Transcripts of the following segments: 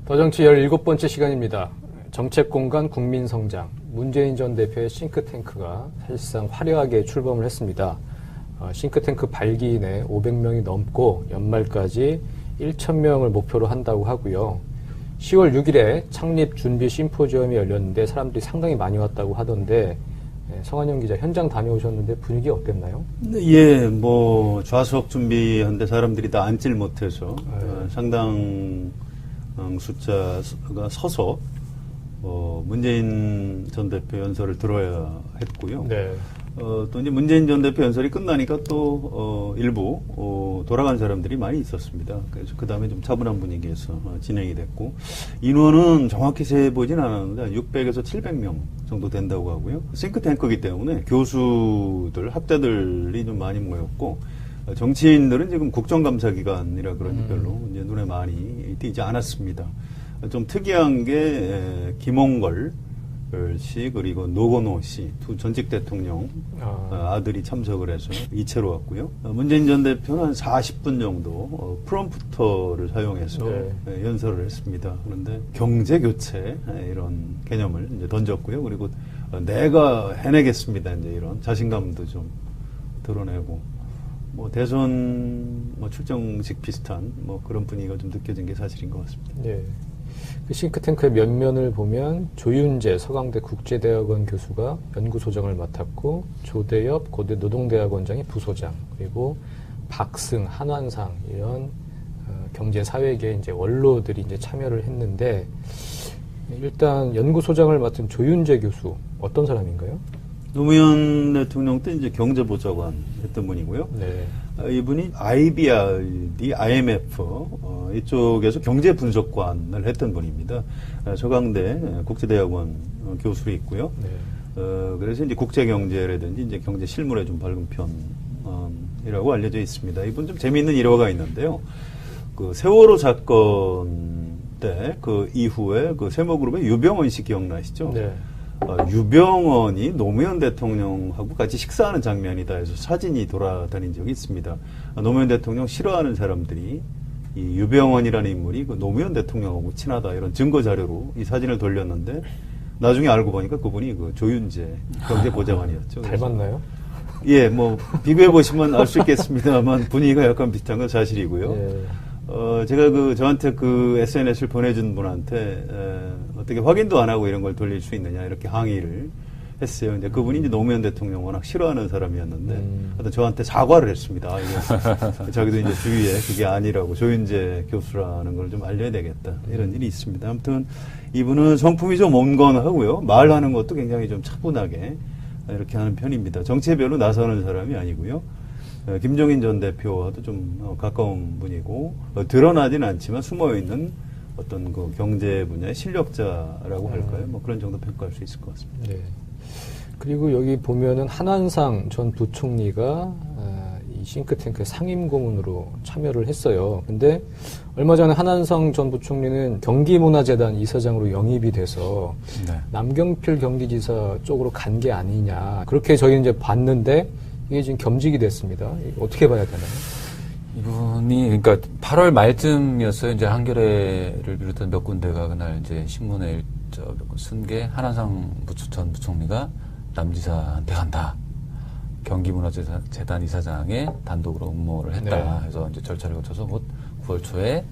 더정치 17번째 시간입니다. 정책공간 국민성장. 문재인 전 대표의 싱크탱크가 사실상 화려하게 출범을 했습니다. 싱크탱크 발기인에 500명이 넘고 연말까지 1,000명을 목표로 한다고 하고요. 10월 6일에 창립 준비 심포지엄이 열렸는데 사람들이 상당히 많이 왔다고 하던데 성한영 기자 현장 다녀오셨는데 분위기 어땠나요? 예, 뭐 좌석 준비하는데 사람들이 다 앉질 못해서 상당 숫자가 서서 문재인 전 대표 연설을 들어야 했고요. 네. 또 이제 문재인 전 대표 연설이 끝나니까 또 일부 돌아간 사람들이 많이 있었습니다. 그래서 그 다음에 좀 차분한 분위기에서 진행이 됐고, 인원은 정확히 세보진 않았는데 600에서 700명 정도 된다고 하고요. 싱크탱크이기 때문에 교수들, 학자들이 좀 많이 모였고, 정치인들은 지금 국정감사기관이라 그런지 별로 이제 눈에 많이 띄지 않았습니다. 좀 특이한 게 김홍걸 씨 그리고 노건호 씨 두 전직 대통령 아들이 참석을 해서 이채로 왔고요. 문재인 전 대표는 한 40분 정도 프롬프터를 사용해서 연설을 했습니다. 그런데 경제 교체 이런 개념을 이제 던졌고요. 그리고 내가 해내겠습니다. 이제 이런 자신감도 좀 드러내고, 뭐 대선 뭐 출정식 비슷한 뭐 그런 분위기가 좀 느껴진 게 사실인 것 같습니다. 네. 그 싱크탱크의 면면을 보면 조윤재 서강대 국제대학원 교수가 연구소장을 맡았고, 조대엽 고대 노동대학원장이 부소장, 그리고 박승, 한완상 이런 경제사회계 이제 원로들이 이제 참여를 했는데, 일단 연구소장을 맡은 조윤재 교수 어떤 사람인가요? 노무현 대통령 때 이제 경제보좌관 했던 분이고요. 네. 이분이 IBRD, IMF 이쪽에서 경제분석관을 했던 분입니다. 서강대 국제대학원 교수로 있고요. 네. 그래서 이제 국제경제라든지 이제 경제 실물에 좀 밝은 편이라고 알려져 있습니다. 이분 좀 재미있는 일화가 있는데요. 그 세월호 사건 때 그 이후에 그 세모그룹의 유병원 씨 기억나시죠? 네. 유병원이 노무현 대통령하고 같이 식사하는 장면이다 해서 사진이 돌아다닌 적이 있습니다. 노무현 대통령 싫어하는 사람들이 이 유병원이라는 인물이 그 노무현 대통령하고 친하다 이런 증거 자료로 이 사진을 돌렸는데, 나중에 알고 보니까 그분이 그 조윤재 경제보좌관이었죠. 닮았나요? 예, 뭐 비교해 보시면 알 수 있겠습니다만 분위기가 약간 비슷한 건 사실이고요. 예. 제가 저한테 그 SNS를 보내준 분한테 어떻게 확인도 안 하고 이런 걸 돌릴 수 있느냐 이렇게 항의를 했어요. 이제 그분이 이제 노무현 대통령 워낙 싫어하는 사람이었는데, 하여튼 저한테 사과를 했습니다. 자기도 이제 주위에 그게 아니라고 조윤재 교수라는 걸 좀 알려야 되겠다 이런 일이 있습니다. 아무튼 이분은 성품이 좀 온건하고요. 말하는 것도 굉장히 좀 차분하게 이렇게 하는 편입니다. 정치에 별로 나서는 사람이 아니고요. 김종인 전 대표와도 좀 가까운 분이고, 드러나지는 않지만 숨어있는 어떤 그 경제 분야의 실력자라고 할까요? 뭐 그런 정도 평가할 수 있을 것 같습니다. 네. 그리고 여기 보면은 한완상 전 부총리가 이 싱크탱크의 상임고문으로 참여를 했어요. 근데 얼마 전에 한완상 전 부총리는 경기문화재단 이사장으로 영입이 돼서 남경필 경기지사 쪽으로 간 게 아니냐, 그렇게 저희는 이제 봤는데 이게 지금 겸직이 됐습니다. 어떻게 봐야 되나요? 이분이, 그러니까 8월 말쯤이었어요. 이제 한겨레를 비롯한 몇 군데가 그날 이제 신문에 쓴 게 한완상 전 부총리가 남지사한테 간다. 경기문화재단 이사장에 단독으로 응모를 했다. 네. 그래서 이제 절차를 거쳐서 곧 9월 초에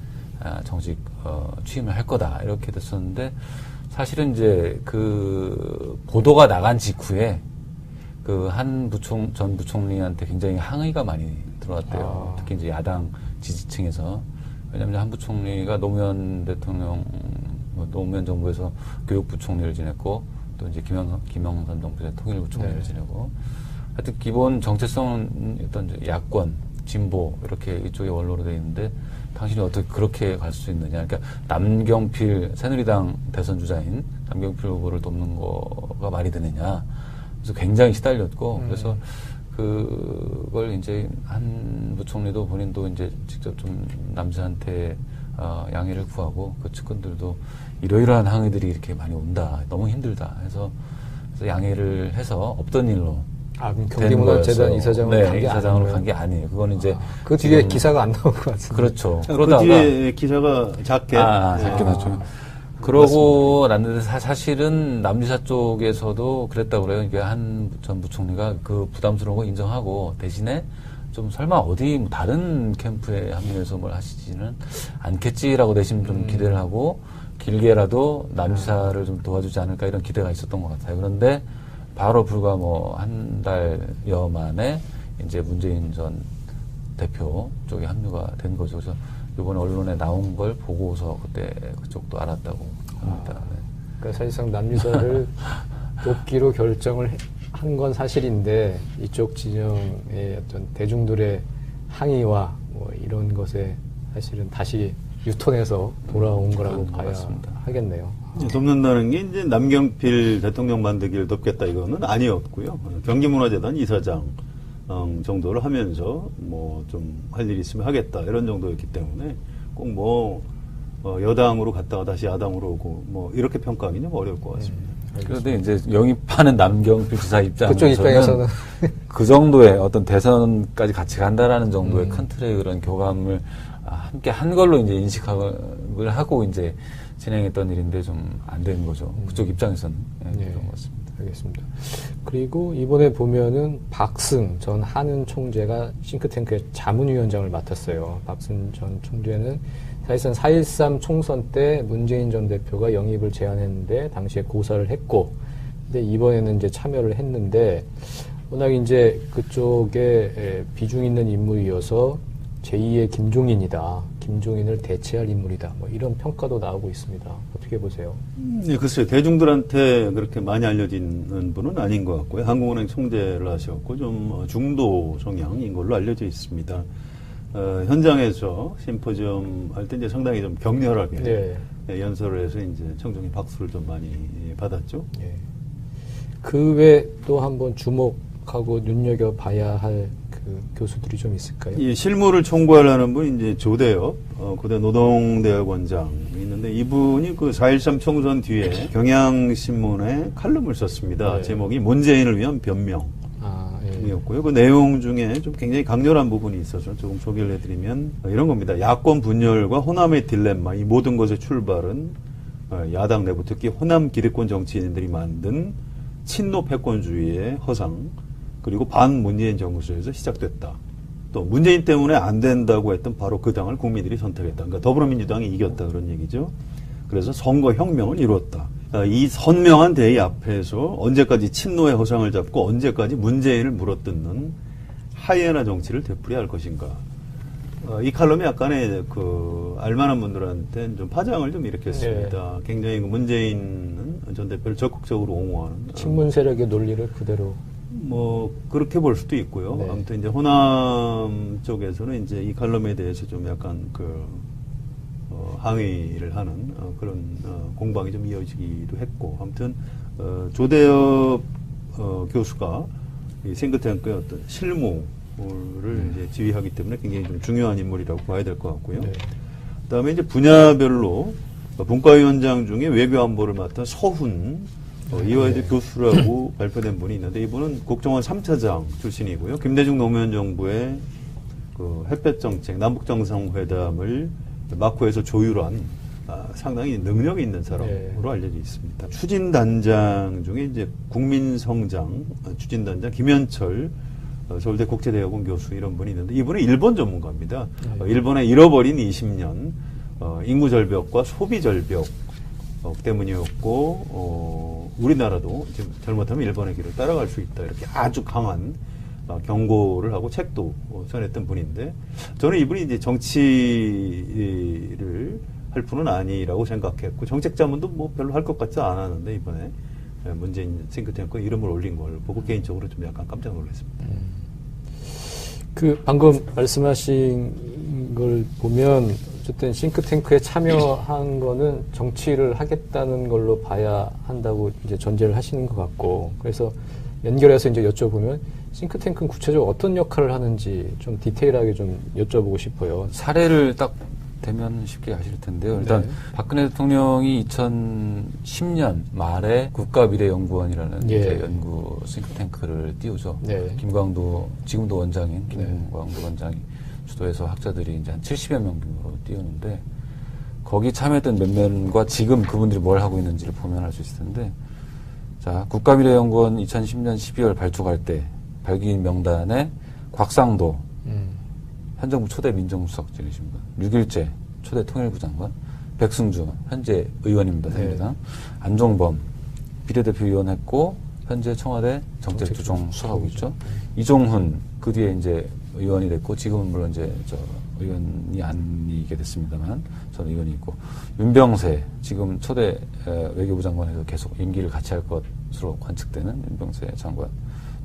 정식 취임을 할 거다. 이렇게 됐었는데, 사실은 이제 그 보도가 나간 직후에 그 전 부총리한테 굉장히 항의가 많이 들어왔대요. 특히 이제 야당 지지층에서. 왜냐하면 한 부총리가 노무현 대통령, 노무현 정부에서 교육부총리를 지냈고, 또 이제 김영삼 정부에서 통일부총리를 지내고, 하여튼 기본 정체성은 어떤 야권, 진보 이렇게 이쪽에 원로로 돼 있는데, 당신이 어떻게 그렇게 갈 수 있느냐? 그러니까 남경필 새누리당 대선 주자인 남경필 후보를 돕는 거가 말이 되느냐? 그래서 굉장히 시달렸고, 그래서 그걸 이제 한 부총리도 본인도 이제 직접 좀 남자한테 양해를 구하고, 그 측근들도 이러이러한 항의들이 이렇게 많이 온다, 너무 힘들다 해서 양해를 해서 없던 일로 그럼 경기문화재단 이사장으로 간 게 이사장으로 아니고요? 간 게 아니에요. 그거는 이제 그 뒤에 기사가 안 나온 것 같은데. 그렇죠. 그 뒤에 기사가 작게 작게 나죠. 그러고 났는데 사실은 남지사 쪽에서도 그랬다고 그래요. 이게 한 전 부총리가 그 부담스러운 거 인정하고 대신에 좀 설마 어디 뭐 다른 캠프에 합류해서 뭘 하시지는 않겠지라고 대신 좀 기대를 하고 길게라도 남지사를 좀 도와주지 않을까 이런 기대가 있었던 것 같아요. 그런데 바로 불과 뭐 한 달여 만에 이제 문재인 전 대표 쪽에 합류가 된 거죠. 그래서 이번에 언론에 나온 걸 보고서 그때 그쪽도 알았다고 합니다. 네. 그러니까 사실상 남유사를 돕기로 결정을 한 건 사실인데 이쪽 진영의 어떤 대중들의 항의와 뭐 이런 것에 사실은 다시 유턴해서 돌아온 거라고 봐야 같습니다. 하겠네요. 돕는다는 게 이제 남경필 대통령 만들기를 돕겠다 이거는 아니었고요. 경기문화재단 이사장 정도를 하면서 뭐 좀 할 일이 있으면 하겠다 이런 정도였기 때문에 꼭 뭐 여당으로 갔다가 다시 야당으로 오고 뭐 이렇게 평가하기는 좀 어려울 것 같습니다. 그런데 이제 영입하는 남경필 지사 그쪽 입장에서는 그 정도의 어떤 대선까지 같이 간다라는 정도의 큰 틀의 그런 교감을 함께 한 걸로 이제 인식을 하고 이제 진행했던 일인데 좀 안 된 거죠. 그쪽 입장에서는 그런 것 같습니다. 알겠습니다. 그리고 이번에 보면은 박승 전 한은 총재가 싱크탱크의 자문위원장을 맡았어요. 박승 전 총재는 사실상 4.13 총선 때 문재인 전 대표가 영입을 제안했는데 당시에 고사를 했고, 근데 이번에는 이제 참여를 했는데 워낙 이제 그쪽에 비중 있는 인물이어서 제2의 김종인이다. 김종인을 대체할 인물이다. 뭐 이런 평가도 나오고 있습니다. 어떻게 보세요? 네, 글쎄요. 대중들한테 그렇게 많이 알려진 분은 아닌 것 같고요. 한국은행 총재를 하셨고 좀 중도 성향인 걸로 알려져 있습니다. 현장에서 심포지엄 할 때 이제 상당히 좀 격렬하게 연설을 해서 이제 청중의 박수를 좀 많이 받았죠. 그 외에 또 한번 주목하고 눈여겨봐야 할 그 교수들이 좀 있을까요? 이 실무를 총괄하는 분이 이제 조대엽 고대 노동대학원장이 있는데 이분이 그 4.13 총선 뒤에 경향신문에 칼럼을 썼습니다. 제목이 문재인을 위한 변명. 이었고요. 그 내용 중에 좀 굉장히 강렬한 부분이 있어서 조금 소개를 해드리면 이런 겁니다. 야권 분열과 호남의 딜레마, 이 모든 것의 출발은 야당 내부 특히 호남 기득권 정치인들이 만든 친노 패권주의의 허상 그리고 반문재인 정부에서 시작됐다. 또 문재인 때문에 안 된다고 했던 바로 그 당을 국민들이 선택했다. 그러니까 더불어민주당이 이겼다 그런 얘기죠. 그래서 선거혁명을 이루었다. 이 선명한 대의 앞에서 언제까지 친노의 허상을 잡고 언제까지 문재인을 물어뜯는 하이에나 정치를 되풀이할 것인가. 이 칼럼이 약간의 그 알만한 분들한테는 좀 파장을 좀 일으켰습니다. 굉장히 문재인 전 대표를 적극적으로 옹호하는 친문 세력의 논리를 그대로 뭐 그렇게 볼 수도 있고요. 아무튼 이제 호남 쪽에서는 이제 이 칼럼에 대해서 좀 약간 그 항의를 하는 그런 공방이 좀 이어지기도 했고, 아무튼 조대엽 교수가 이 싱크탱크의 어떤 실무를 이제 지휘하기 때문에 굉장히 좀 중요한 인물이라고 봐야 될 것 같고요. 그다음에 이제 분야별로 분과위원장 중에 외교안보를 맡은 서훈 이화여대 교수라고 발표된 분이 있는데 이분은 국정원 3차장 출신이고요. 김대중 노무현 정부의 그 햇볕 정책, 남북 정상회담을 마쿠에서 조율한 상당히 능력이 있는 사람으로 알려져 있습니다. 추진단장 중에 이제 국민성장 추진단장 김현철 서울대 국제대학원 교수 이런 분이 있는데 이분은 일본 전문가입니다. 일본의 잃어버린 20년 인구 절벽과 소비 절벽 때문이었고 우리나라도 지금 잘못하면 일본의 길을 따라갈 수 있다 이렇게 아주 강한 경고를 하고 책도 전했던 분인데 저는 이분이 이제 정치를 할 분은 아니라고 생각했고 정책 자문도 뭐 별로 할 것 같지 않았는데 이번에 문재인 싱크탱크 이름을 올린 걸 보고 개인적으로 좀 약간 깜짝 놀랐습니다. 그 방금 말씀하신 걸 보면 어쨌든 싱크탱크에 참여한 거는 정치를 하겠다는 걸로 봐야 한다고 이제 전제를 하시는 것 같고 그래서 연결해서 이제 여쭤보면 싱크탱크는 구체적으로 어떤 역할을 하는지 좀 디테일하게 좀 여쭤보고 싶어요. 사례를 딱 되면 쉽게 아실 텐데요. 일단 네. 박근혜 대통령이 2010년 말에 국가미래연구원이라는 예. 이제 연구 싱크탱크를 띄우죠. 네. 김광도 지금도 원장인 네. 김광도 원장이 주도해서 학자들이 이제 한 70여 명 규모로 띄우는데 거기 참여했던 몇몇과 지금 그분들이 뭘 하고 있는지를 보면 알 수 있을 텐데 자 국가미래연구원 2010년 12월 발족할 때 발기인 명단에 곽상도 현 정부 초대 민정수석직이신 분, 6.1제 초대 통일부 장관, 백승주 현재 의원입니다. 새누리당. 네. 안종범 비례대표 의원 했고 현재 청와대 정책조정 수석하고 있죠. 이종훈 그 뒤에 이제 의원이 됐고 지금은 물론 이제 저 의원이 아니게 됐습니다만 전 의원이 있고 윤병세 지금 초대 외교부 장관에서 계속 임기를 같이 할 것으로 관측되는 윤병세 장관,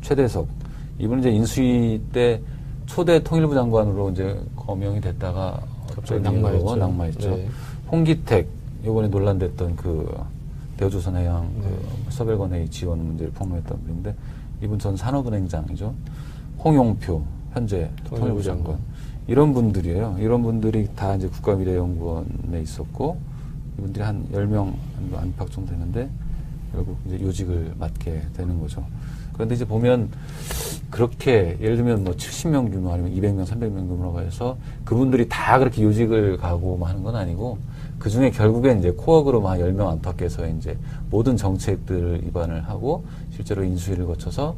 최대석 이분은 이제 인수위 때 초대 통일부 장관으로 이제 거명이 됐다가 갑자기 낙마했죠. 네. 홍기택 이번에 논란됐던 그 대우조선해양 그 서별권회의 지원 문제를 폭로했던 분인데 이분 전 산업은행장이죠. 홍용표 현재 통일부 장관. 이런 분들이에요. 이런 분들이 다 이제 국가미래연구원에 있었고 이분들이 한 10명 안팎 정도 되는데 결국 이제 요직을 맡게 되는 거죠. 그런데 이제 보면 그렇게 예를 들면 뭐 70명 규모 아니면 200명, 300명 규모라고 해서 그분들이 다 그렇게 요직을 가고 뭐 하는 건 아니고 그 중에 결국엔 이제 코어그룹 한 10명 안팎에서 이제 모든 정책들을 입안을 하고 실제로 인수위를 거쳐서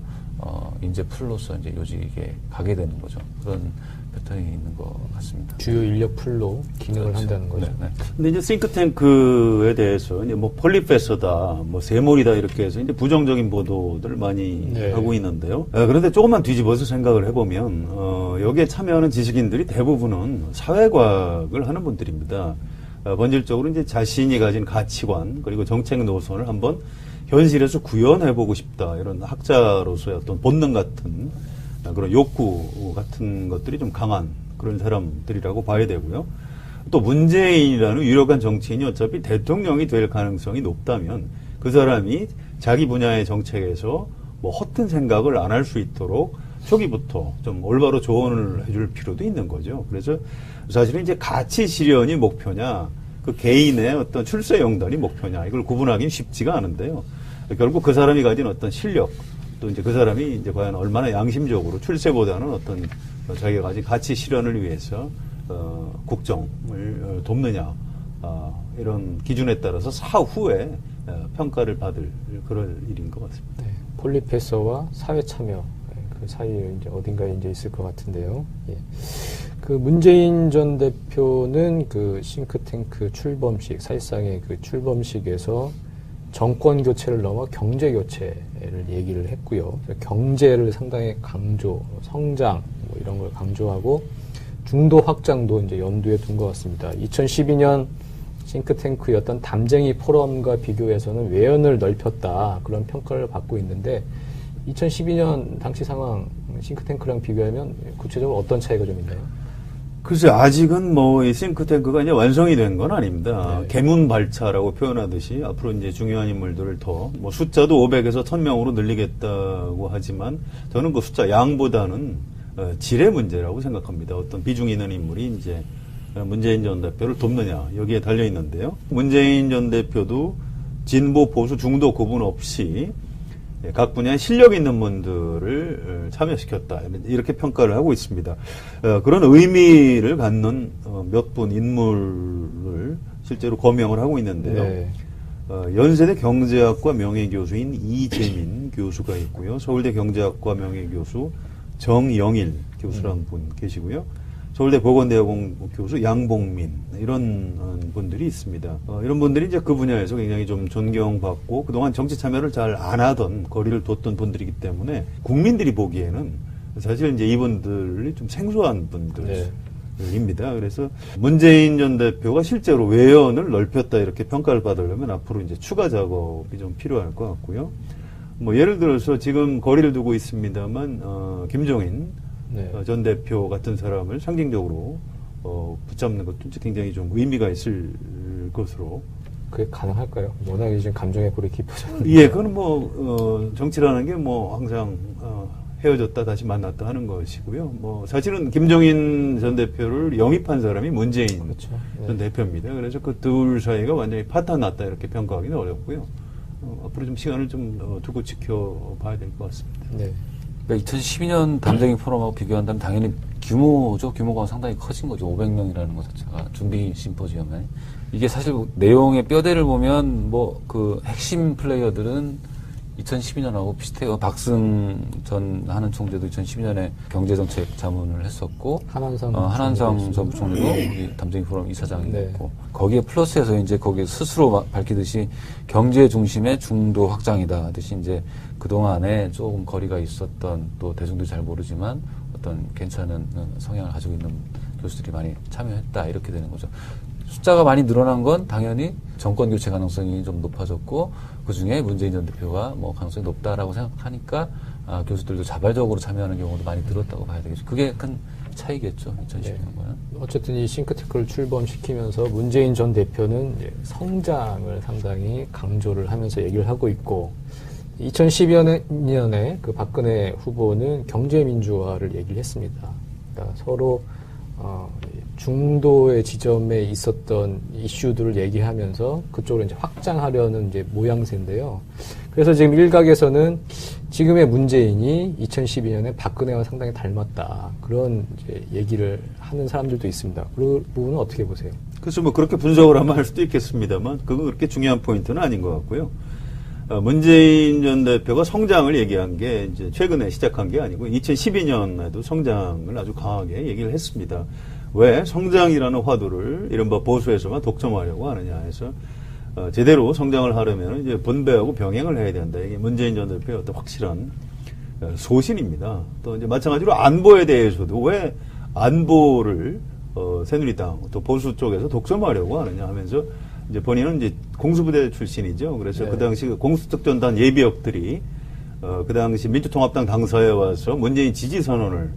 인재 풀로서 이제 요직에 가게 되는 거죠. 그런 패턴이 있는 것 같습니다. 주요 인력 풀로 기능을 그렇죠. 한다는 거죠. 네, 네. 근데 이제 싱크탱크에 대해서 이제 뭐 폴리페서다, 뭐 세몰이다 이렇게 해서 이제 부정적인 보도들 많이 네. 하고 있는데요. 그런데 조금만 뒤집어서 생각을 해보면 여기에 참여하는 지식인들이 대부분은 사회과학을 하는 분들입니다. 본질적으로 이제 자신이 가진 가치관 그리고 정책 노선을 한번 현실에서 구현해보고 싶다 이런 학자로서의 어떤 본능 같은 그런 욕구 같은 것들이 좀 강한 그런 사람들이라고 봐야 되고요. 또 문재인이라는 유력한 정치인이 어차피 대통령이 될 가능성이 높다면 그 사람이 자기 분야의 정책에서 뭐 허튼 생각을 안 할 수 있도록 초기부터 좀 올바로 조언을 해줄 필요도 있는 거죠. 그래서 사실은 이제 가치 실현이 목표냐, 그 개인의 어떤 출세 영단이 목표냐, 이걸 구분하기는 쉽지가 않은데요. 결국 그 사람이 가진 어떤 실력, 또 이제 그 사람이 이제 과연 얼마나 양심적으로 출세보다는 어떤 자기가 가진 가치 실현을 위해서 국정을 돕느냐, 이런 기준에 따라서 사후에 평가를 받을 그럴 일인 것 같습니다. 네. 폴리페서와 사회 참여 그 사이에 이제 어딘가에 이제 있을 것 같은데요. 예. 그 문재인 전 대표는 그 싱크탱크 출범식 사실상의 그 출범식에서 정권 교체를 넘어 경제 교체를 얘기를 했고요. 경제를 상당히 강조, 성장 뭐 이런 걸 강조하고 중도 확장도 이제 염두에 둔 것 같습니다. 2012년 싱크탱크였던 담쟁이 포럼과 비교해서는 외연을 넓혔다 그런 평가를 받고 있는데 2012년 당시 상황 싱크탱크랑 비교하면 구체적으로 어떤 차이가 좀 있나요? 글쎄, 아직은 뭐, 이 싱크탱크가 이제 완성이 된 건 아닙니다. 네. 개문발차라고 표현하듯이 앞으로 이제 중요한 인물들을 더, 뭐, 숫자도 500에서 1000명으로 늘리겠다고 하지만 저는 그 숫자 양보다는 질의 문제라고 생각합니다. 어떤 비중 있는 인물이 이제 문재인 전 대표를 돕느냐, 여기에 달려 있는데요. 문재인 전 대표도 진보, 보수, 중도 구분 없이 각 분야에 실력 있는 분들을 참여시켰다 이렇게 평가를 하고 있습니다. 그런 의미를 갖는 몇 분 인물을 실제로 거명을 하고 있는데요. 네. 연세대 경제학과 명예교수인 이재민 교수가 있고요. 서울대 경제학과 명예교수 정영일 교수라는 분 계시고요. 서울대 보건대학원 교수 양봉민 이런 분들이 있습니다. 이런 분들이 이제 그 분야에서 굉장히 좀 존경받고 그동안 정치 참여를 잘 안 하던 거리를 뒀던 분들이기 때문에 국민들이 보기에는 사실 이제 이분들이 좀 생소한 분들입니다. 그래서 문재인 전 대표가 실제로 외연을 넓혔다 이렇게 평가를 받으려면 앞으로 이제 추가 작업이 좀 필요할 것 같고요. 뭐 예를 들어서 지금 거리를 두고 있습니다만 김종인 네. 전 대표 같은 사람을 상징적으로 붙잡는 것도 굉장히 좀 의미가 있을 것으로. 그게 가능할까요? 워낙에 지금 감정의 골이 깊어졌는데. 예, 그건 뭐 정치라는 게 뭐 항상 헤어졌다 다시 만났다 하는 것이고요. 뭐 사실은 김종인 전 대표를 영입한 사람이 문재인 그렇죠. 네. 전 대표입니다. 그래서 그 둘 사이가 완전히 파탄났다 이렇게 평가하기는 어렵고요. 앞으로 좀 시간을 좀 두고 지켜봐야 될 것 같습니다. 네. 그러니까 2012년 담쟁이 포럼하고 비교한다면 당연히 규모가 상당히 커진 거죠. 500명이라는 것 자체가 준비 심포지엄에. 이게 사실 내용의 뼈대를 보면 뭐 그 핵심 플레이어들은 2012년하고 비슷해요. 박승 전 하는 총재도 2012년에 경제정책 자문을 했었고, 한한상 전 부총리도 우리 담쟁이 포럼 이사장이었고, 네. 거기에 플러스해서 이제 거기에 스스로 밝히듯이 경제 중심의 중도 확장이다 하듯이 이제 그동안에 조금 거리가 있었던 또 대중들이 잘 모르지만 어떤 괜찮은 성향을 가지고 있는 교수들이 많이 참여했다 이렇게 되는 거죠. 숫자가 많이 늘어난 건 당연히 정권 교체 가능성이 좀 높아졌고 그 중에 문재인 전 대표가 뭐 가능성이 높다라고 생각하니까 교수들도 자발적으로 참여하는 경우도 많이 늘었다고 봐야 되겠죠. 그게 큰 차이겠죠. 2012년과는. 어쨌든 이 싱크탱크를 출범시키면서 문재인 전 대표는 이제 성장을 상당히 강조를 하면서 얘기를 하고 있고 2012년에 그 박근혜 후보는 경제민주화를 얘기를 했습니다. 그러니까 서로 중도의 지점에 있었던 이슈들을 얘기하면서 그쪽으로 이제 확장하려는 이제 모양새인데요. 그래서 지금 일각에서는 지금의 문재인이 2012년에 박근혜와 상당히 닮았다. 그런 이제 얘기를 하는 사람들도 있습니다. 그 부분은 어떻게 보세요? 그래서 뭐 그렇게 분석을 하면 할 수도 있겠습니다만 그건 그렇게 중요한 포인트는 아닌 것 같고요. 문재인 전 대표가 성장을 얘기한 게 이제 최근에 시작한 게 아니고 2012년에도 성장을 아주 강하게 얘기를 했습니다. 왜 성장이라는 화두를 이른바 보수에서만 독점하려고 하느냐 해서 제대로 성장을 하려면 이제 분배하고 병행을 해야 된다. 이게 문재인 전 대표의 어떤 확실한 소신입니다. 또 이제 마찬가지로 안보에 대해서도 왜 안보를 새누리당 또 보수 쪽에서 독점하려고 하느냐 하면서 이제 본인은 이제 공수부대 출신이죠. 그래서 네. 그 당시 공수특전단 예비역들이 그 당시 민주통합당 당사에 와서 문재인 지지 선언을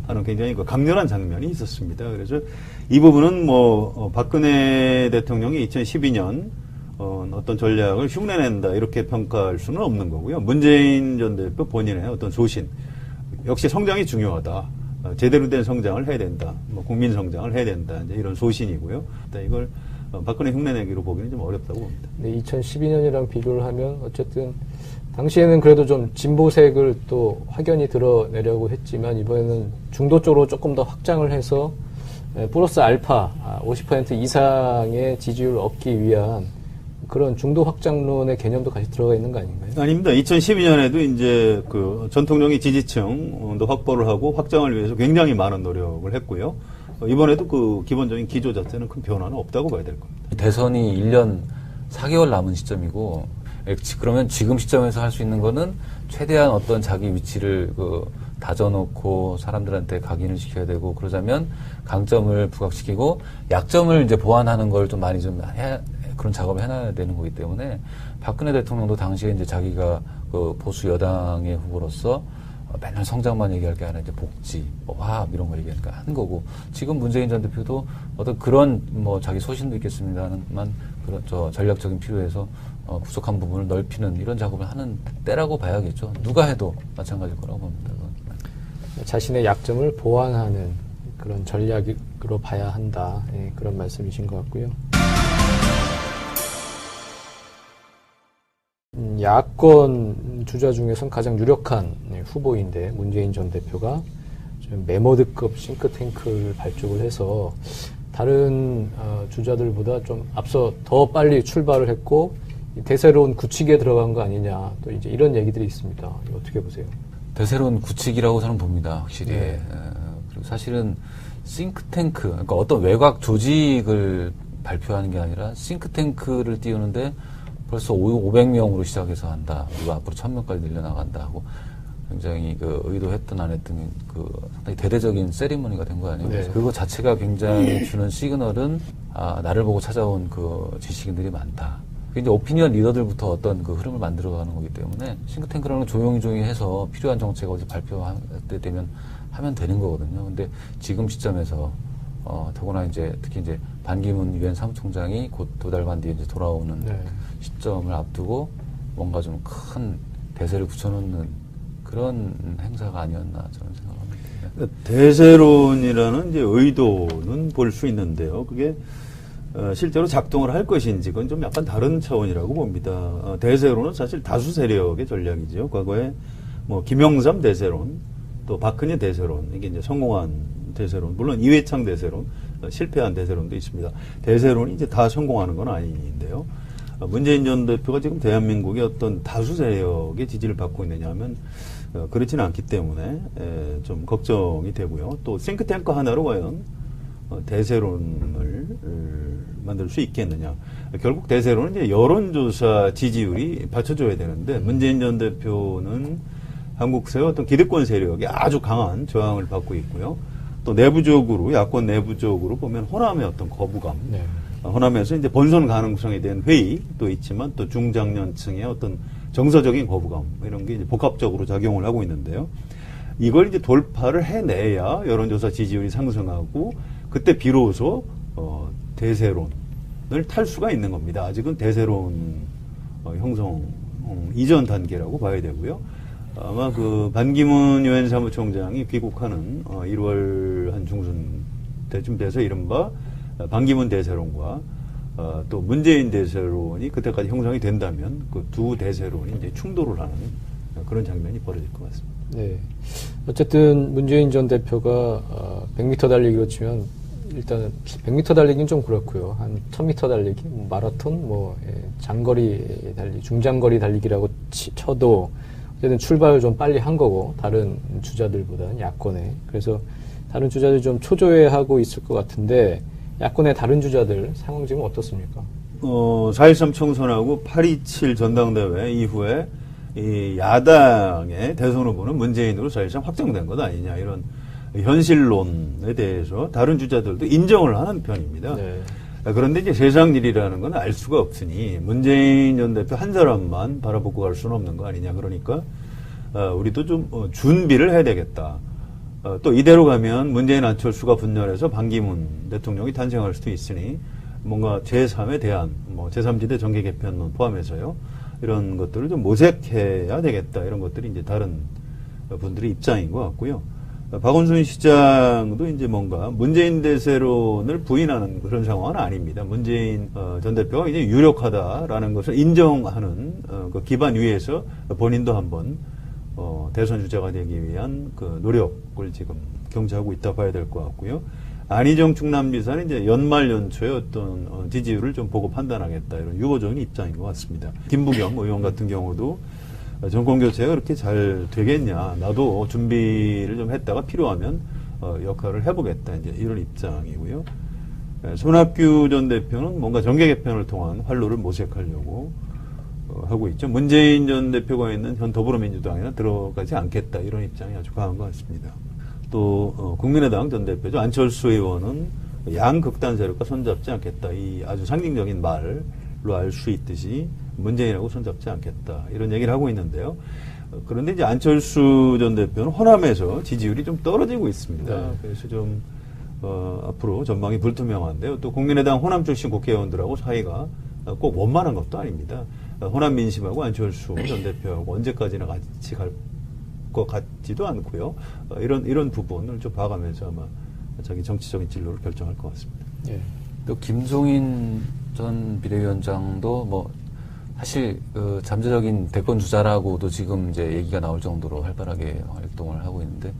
하는 굉장히 강렬한 장면이 있었습니다. 그래서 이 부분은 뭐 박근혜 대통령이 2012년 어떤 전략을 흉내낸다 이렇게 평가할 수는 없는 거고요. 문재인 전 대표 본인의 어떤 소신 역시 성장이 중요하다. 제대로 된 성장을 해야 된다. 뭐 국민 성장을 해야 된다. 이제 이런 소신이고요. 이걸 박근혜 흉내내기로 보기는 좀 어렵다고 봅니다. 네, 2012년이랑 비교를 하면 어쨌든 당시에는 그래도 좀 진보색을 또 확연히 드러내려고 했지만 이번에는 중도 쪽으로 조금 더 확장을 해서 플러스 알파 50% 이상의 지지율을 얻기 위한 그런 중도 확장론의 개념도 같이 들어가 있는 거 아닌가요? 아닙니다. 2012년에도 이제 그 전통적인 지지층도 확보를 하고 확장을 위해서 굉장히 많은 노력을 했고요. 이번에도 그 기본적인 기조 자체는 큰 변화는 없다고 봐야 될 겁니다. 대선이 1년 4개월 남은 시점이고 그러면 지금 시점에서 할 수 있는 거는 최대한 어떤 자기 위치를 다져놓고 사람들한테 각인을 시켜야 되고 그러자면 강점을 부각시키고 약점을 이제 보완하는 걸 좀 많이 좀 그런 작업을 해놔야 되는 거기 때문에 박근혜 대통령도 당시에 이제 자기가 그 보수 여당의 후보로서 맨날 성장만 얘기할 게 아니라 이제 복지, 화합 이런 거 얘기하니까 한 거고 지금 문재인 전 대표도 어떤 그런 뭐 자기 소신도 있겠습니다만 그런 전략적인 필요에서 부족한 부분을 넓히는 이런 작업을 하는 때라고 봐야겠죠. 누가 해도 마찬가지일 거라고 봅니다. 자신의 약점을 보완하는 그런 전략으로 봐야 한다. 예, 그런 말씀이신 것 같고요. 야권 주자 중에선 가장 유력한 후보인데 문재인 전 대표가 좀 메모드급 싱크탱크를 발족을 해서 다른 주자들보다 좀 앞서 더 빨리 출발을 했고 대세로운 구칙에 들어간 거 아니냐 또 이제 이런 얘기들이 있습니다. 어떻게 보세요? 대세로운 구칙이라고 저는 봅니다. 확실히. 네. 그리고 사실은 싱크탱크, 그러니까 어떤 외곽 조직을 발표하는 게 아니라 싱크탱크를 띄우는데 벌써 500명으로 시작해서 한다. 그리고 앞으로 1000명까지 늘려나간다 하고 굉장히 의도했든 안 했든 상당히 대대적인 세리머니가 된 거 아니에요. 네. 그거 자체가 굉장히 주는 시그널은 나를 보고 찾아온 지식인들이 많다. 이제 오피니언 리더들부터 어떤 흐름을 만들어가는 거기 때문에 싱크탱크라는 건 조용히 해서 필요한 정책을 어디 발표할 때 되면 하면 되는 거거든요. 근데 지금 시점에서 더구나 이제 특히 이제 반기문 유엔 사무총장이 곧 두 달간 뒤에 이제 돌아오는 네. 시점을 앞두고 뭔가 좀 큰 대세를 붙여놓는 그런 행사가 아니었나 저는 생각합니다. 대세론이라는 이제 의도는 볼 수 있는데요. 그게 실제로 작동을 할 것인지 그건 좀 약간 다른 차원이라고 봅니다. 대세론은 사실 다수 세력의 전략이죠. 과거에 뭐 김영삼 대세론, 또 박근혜 대세론, 이게 이제 성공한 대세론, 물론 이회창 대세론, 실패한 대세론도 있습니다. 대세론이 이제 다 성공하는 건 아닌데요. 문재인 전 대표가 지금 대한민국의 어떤 다수 세력의 지지를 받고 있느냐 하면 그렇지는 않기 때문에 좀 걱정이 되고요. 또 싱크탱크 하나로 과연 대세론을 만들 수 있겠느냐. 결국 대세론은 이제 여론조사 지지율이 받쳐줘야 되는데 문재인 전 대표는 한국 사회 어떤 기득권 세력이 아주 강한 저항을 받고 있고요. 또 내부적으로 야권 내부적으로 보면 호남의 어떤 거부감, 네. 호남에서 이제 본선 가능성에 대한 회의도 있지만 또 중장년층의 어떤 정서적인 거부감 이런 게 이제 복합적으로 작용을 하고 있는데요. 이걸 이제 돌파를 해내야 여론조사 지지율이 상승하고 그때 비로소 대세론을 탈 수가 있는 겁니다. 아직은 대세론 형성 이전 단계라고 봐야 되고요. 아마 그 반기문 유엔 사무총장이 귀국하는 1월 한 중순 때쯤 돼서 이른바 반기문 대세론과 또 문재인 대세론이 그때까지 형성이 된다면 그 두 대세론이 이제 충돌을 하는 그런 장면이 벌어질 것 같습니다. 네. 어쨌든 문재인 전 대표가 100m 달리기로 치면 일단 100m 달리기는 좀 그렇고요. 한 1000m 달리기, 마라톤, 장거리 달리기, 중장거리 달리기라고 쳐도 어쨌든 출발을 좀 빨리 한 거고 다른 주자들보다는 야권에. 그래서 다른 주자들이 좀 초조해하고 있을 것 같은데 야권의 다른 주자들 상황 지금 어떻습니까? 4.13 총선하고 8.27 전당대회 이후에 이 야당의 대선 후보는 문재인으로 사실상 확정된 것 아니냐 이런 현실론에 대해서 다른 주자들도 인정을 하는 편입니다. 네. 그런데 이제 세상 일이라는 건 알 수가 없으니 문재인 전 대표 한 사람만 바라보고 갈 수는 없는 거 아니냐. 그러니까 우리도 좀 준비를 해야 되겠다. 또 이대로 가면 문재인 안철수가 분열해서 반기문 대통령이 탄생할 수도 있으니 뭔가 제3에 대한 제3지대 정계 개편론 포함해서요. 이런 것들을 좀 모색해야 되겠다. 이런 것들이 이제 다른 분들의 입장인 것 같고요. 박원순 시장도 이제 뭔가 문재인 대세론을 부인하는 그런 상황은 아닙니다. 문재인 전 대표가 이제 유력하다라는 것을 인정하는 그 기반 위에서 본인도 한번 대선 주자가 되기 위한 그 노력을 지금 경주하고 있다 봐야 될 것 같고요. 안희정 충남지사는 이제 연말 연초에 어떤 지지율을 좀 보고 판단하겠다 이런 유보적인 입장인 것 같습니다. 김부겸 의원 같은 경우도 정권 교체가 그렇게 잘 되겠냐. 나도 준비를 좀 했다가 필요하면 역할을 해보겠다. 이제 이런 입장이고요. 손학규 전 대표는 뭔가 정계 개편을 통한 활로를 모색하려고 하고 있죠. 문재인 전 대표가 있는 현 더불어민주당에는 들어가지 않겠다. 이런 입장이 아주 강한 것 같습니다. 또 국민의당 전 대표죠. 안철수 의원은 양극단 세력과 손잡지 않겠다. 이 아주 상징적인 말로 알 수 있듯이 문재인하고 손잡지 않겠다. 이런 얘기를 하고 있는데요. 그런데 이제 안철수 전 대표는 호남에서 지지율이 좀 떨어지고 있습니다. 네. 그래서 좀 앞으로 전망이 불투명한데요. 또 국민의당 호남 출신 국회의원들하고 사이가 꼭 원만한 것도 아닙니다. 호남 민심하고 안철수 전 대표하고 언제까지나 같이 갈 것 같지도 않고요. 이런 부분을 좀 봐가면서 아마 자기 정치적인 진로를 결정할 것 같습니다. 예. 또 김종인 전 비대위원장도 사실 그 잠재적인 대권 주자라고도 지금 이제 얘기가 나올 정도로 활발하게 활동을 하고 있는데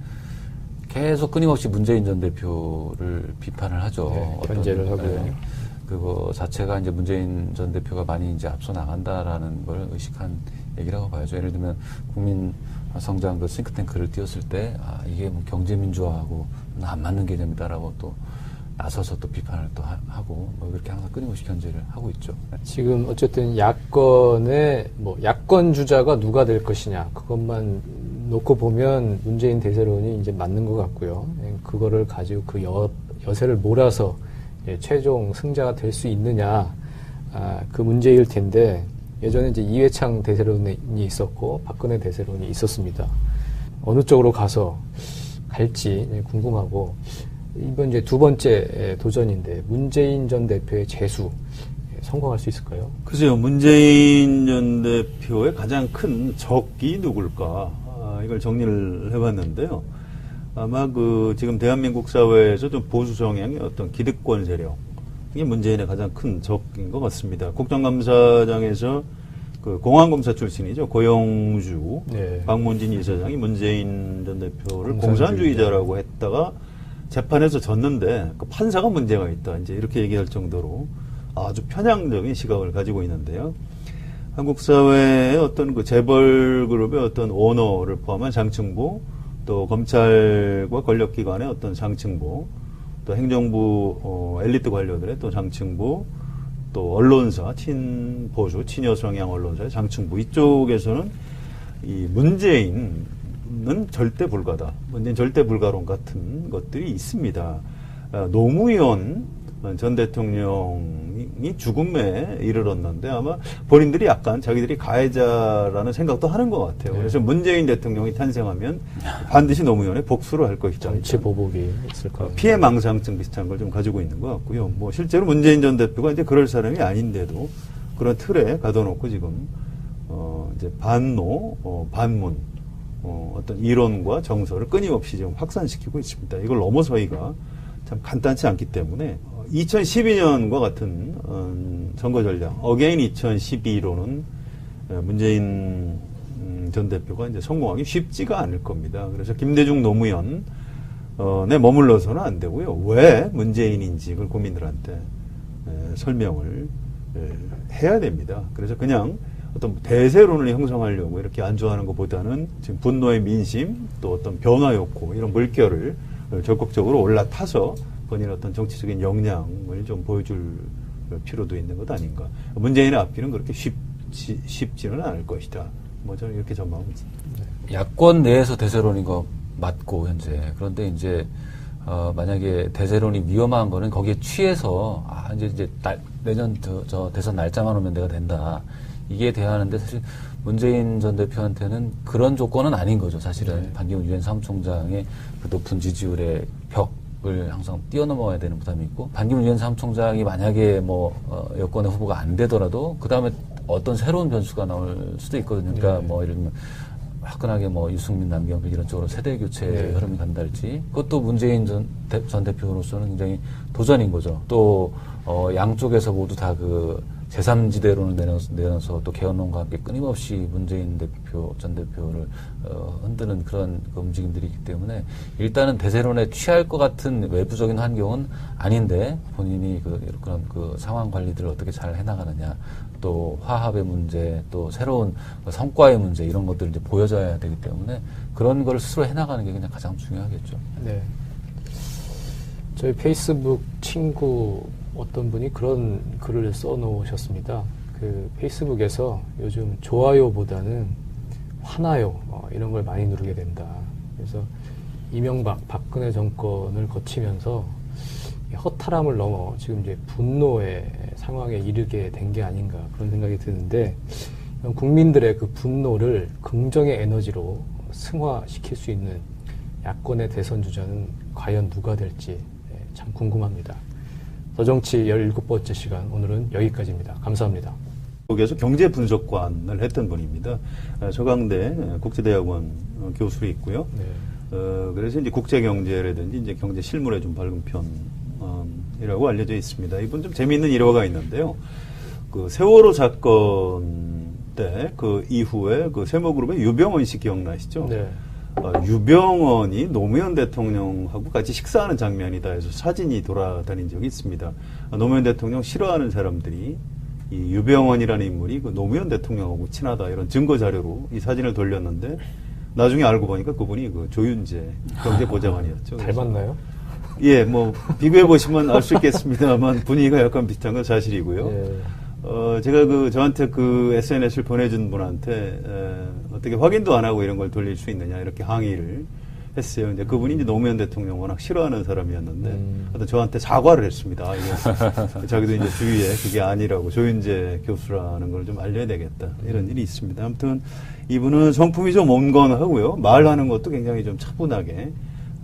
계속 끊임없이 문재인 전 대표를 비판을 하죠. 네, 견제를 하고요. 그거 자체가 이제 문재인 전 대표가 많이 이제 앞서 나간다라는 걸 의식한 얘기라고 봐야죠. 예를 들면 국민 성장 그 싱크탱크를 띄웠을 때 이게 경제민주화하고 안 맞는 개념이다라고 또 나서서 또 비판을 또 하고 그렇게 항상 끊임없이 견제를 하고 있죠. 지금 어쨌든 야권의 야권 주자가 누가 될 것이냐 그것만 놓고 보면 문재인 대세론이 이제 맞는 것 같고요. 그거를 가지고 그 여세를 몰아서 최종 승자가 될 수 있느냐 그 문제일 텐데 예전에 이제 이회창 대세론이 있었고 박근혜 대세론이 있었습니다. 어느 쪽으로 가서 갈지 궁금하고. 이번 이제 두 번째 도전인데 문재인 전 대표의 재수 성공할 수 있을까요? 글쎄요. 문재인 전 대표의 가장 큰 적이 누굴까? 이걸 정리를 해봤는데요. 아마 지금 대한민국 사회에서 좀 보수 성향의 어떤 기득권 세력, 이게 문재인의 가장 큰 적인 것 같습니다. 국정감사장에서 공안검사 출신이죠. 고영주, 네. 박문진 이사장이 문재인 전 대표를 공산주의자. 공산주의자라고 했다가 재판에서 졌는데 그 판사가 문제가 있다. 이제 이렇게 얘기할 정도로 아주 편향적인 시각을 가지고 있는데요. 한국 사회의 어떤 재벌 그룹의 어떤 오너를 포함한 장층부, 또 검찰과 권력기관의 어떤 장층부, 또 행정부 엘리트 관료들의 또 장층부, 또 언론사 친보수 친여 성향 언론사의 장층부, 이쪽에서는 이 문재인은 절대 불가다, 문재인 절대 불가론 같은 것들이 있습니다. 노무현 전 대통령이 죽음에 이르렀는데 아마 본인들이 약간 자기들이 가해자라는 생각도 하는 것 같아요. 네. 그래서 문재인 대통령이 탄생하면 반드시 노무현의 복수를 할 것이다. 정치 보복이 있을 것 같아요. 피해 망상증 비슷한 걸 좀 가지고 있는 것 같고요. 뭐 실제로 문재인 전 대표가 이제 그럴 사람이 아닌데도 그런 틀에 가둬놓고 지금 이제 반노, 반문, 어떤 이론과 정서를 끊임없이 지금 확산시키고 있습니다. 이걸 넘어서기가 참 간단치 않기 때문에 2012년과 같은 선거 전략, 어게인 2012로는 문재인 전 대표가 이제 성공하기 쉽지가 않을 겁니다. 그래서 김대중 노무현 에 머물러서는 안 되고요. 왜 문재인인지 그걸 국민들한테 설명을 해야 됩니다. 그래서 그냥 어떤 대세론을 형성하려고 이렇게 안주하는 것보다는 지금 분노의 민심, 또 어떤 변화 욕구, 이런 물결을 적극적으로 올라타서 본인의 어떤 정치적인 역량을 좀 보여줄 필요도 있는 것 아닌가. 문재인의 앞길은 그렇게 쉽지는 않을 것이다. 뭐 저는 이렇게 전망합니다. 야권 내에서 대세론인 거 맞고 현재. 그런데 이제 만약에 대세론이 위험한 거는 거기에 취해서 이제 내년 저 대선 날짜만 오면 내가 된다. 이게 돼야 하는데 사실 문재인 전 대표한테는 그런 조건은 아닌 거죠. 사실은 네. 반기문 유엔 사무총장의 그 높은 지지율의 벽을 항상 뛰어넘어야 되는 부담이 있고, 반기문 유엔 사무총장이 만약에 여권의 후보가 안 되더라도 그 다음에 어떤 새로운 변수가 나올 수도 있거든요. 그러니까 네. 예를 들면 화끈하게 유승민, 남경필 이런 쪽으로 세대 교체 네. 흐름이 간다할지, 그것도 문재인 전 대표로서는 굉장히 도전인 거죠. 또 양쪽에서 모두 다 제3지대론을 내놔서 또 개헌론과 함께 끊임없이 문재인 전 대표를 흔드는 그런 움직임들이 있기 때문에 일단은 대세론에 취할 것 같은 외부적인 환경은 아닌데, 본인이 그런 상황 관리들을 어떻게 잘 해나가느냐, 또 화합의 문제, 또 새로운 성과의 문제, 이런 것들을 이제 보여줘야 되기 때문에 그런 걸 스스로 해나가는 게 그냥 가장 중요하겠죠. 네. 저희 페이스북 친구 어떤 분이 그런 글을 써놓으셨습니다. 페이스북에서 요즘 좋아요보다는 화나요 이런 걸 많이 누르게 된다. 그래서 이명박, 박근혜 정권을 거치면서 허탈함을 넘어 지금 이제 분노의 상황에 이르게 된 게 아닌가, 그런 생각이 드는데, 국민들의 그 분노를 긍정의 에너지로 승화시킬 수 있는 야권의 대선 주자는 과연 누가 될지 참 궁금합니다. 더정치 17번째 시간, 오늘은 여기까지입니다. 감사합니다. 거기에서 경제 분석관을 했던 분입니다. 서강대 국제대학원 교수로 있고요. 네. 그래서 이제 국제경제라든지 이제 경제 실물에 좀 밝은 편이라고 알려져 있습니다. 이분 좀 재미있는 일화가 있는데요. 세월호 사건 때 이후에 세모그룹의 유병원 씨 기억나시죠? 네. 유병원이 노무현 대통령하고 같이 식사하는 장면이다 해서 사진이 돌아다닌 적이 있습니다. 노무현 대통령 싫어하는 사람들이 이 유병원이라는 인물이 노무현 대통령하고 친하다, 이런 증거 자료로 이 사진을 돌렸는데, 나중에 알고 보니까 그분이 조윤재 경제보좌관이었죠. 닮았나요? 예, 비교해 보시면 알 수 있겠습니다만 분위기가 약간 비슷한 건 사실이고요. 네. 제가 저한테 SNS를 보내준 분한테 어떻게 확인도 안 하고 이런 걸 돌릴 수 있느냐, 이렇게 항의를 했어요. 이제 그분이 이제 노무현 대통령 워낙 싫어하는 사람이었는데, 하여튼 저한테 사과를 했습니다. 자기도 이제 주위에 그게 아니라고, 조윤재 교수라는 걸 좀 알려야 되겠다, 이런 일이 있습니다. 아무튼 이분은 성품이 좀 온건하고요, 말하는 것도 굉장히 좀 차분하게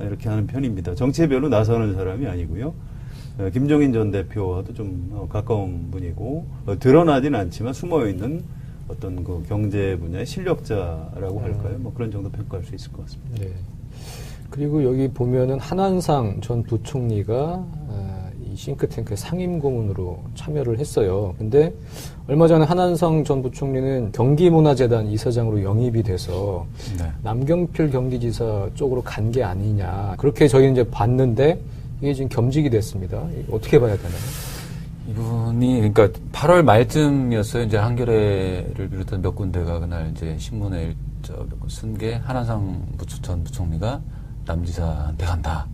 이렇게 하는 편입니다. 정치에 별로 나서는 사람이 아니고요. 김종인 전 대표와도 좀 가까운 분이고, 드러나진 않지만 숨어있는 어떤 그 경제 분야의 실력자라고 할까요? 뭐 그런 정도 평가할 수 있을 것 같습니다. 네. 그리고 여기 보면은 한한상 전 부총리가 이 싱크탱크의 상임고문으로 참여를 했어요. 근데 얼마 전에 한한상 전 부총리는 경기문화재단 이사장으로 영입이 돼서 네. 남경필 경기지사 쪽으로 간 게 아니냐. 그렇게 저희는 이제 봤는데 이게 지금 겸직이 됐습니다. 이거 어떻게 봐야 되나요? 이분이 그러니까 8월 말쯤이었어요. 이제 한겨레를 비롯한 몇 군데가 그날 이제 신문에 쓴 게 한한상 전 부총리가 남지사한테 간다.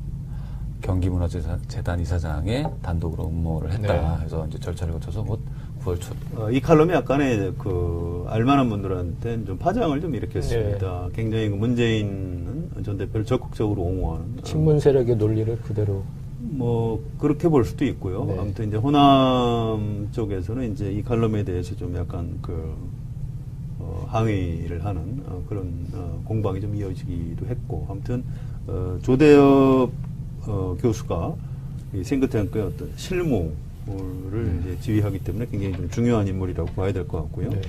경기문화재단 이사장에 단독으로 응모를 했다. 네. 해서 이제 절차를 거쳐서 곧 9월 초. 이 칼럼이 약간의 그 알만한 분들한테는 좀 파장을 좀 일으켰습니다. 네. 굉장히 그 문재인 전 대표를 적극적으로 옹호하는 친문 세력의 논리를 그대로. 뭐 그렇게 볼 수도 있고요. 네. 아무튼 이제 호남 쪽에서는 이제 이 칼럼에 대해서 좀 약간 그 항의를 하는 그런 공방이 좀 이어지기도 했고, 아무튼 조대엽 교수가 이 싱크탱크의 어떤 실무를 이제 지휘하기 때문에 굉장히 좀 중요한 인물이라고 봐야 될 것 같고요. 네.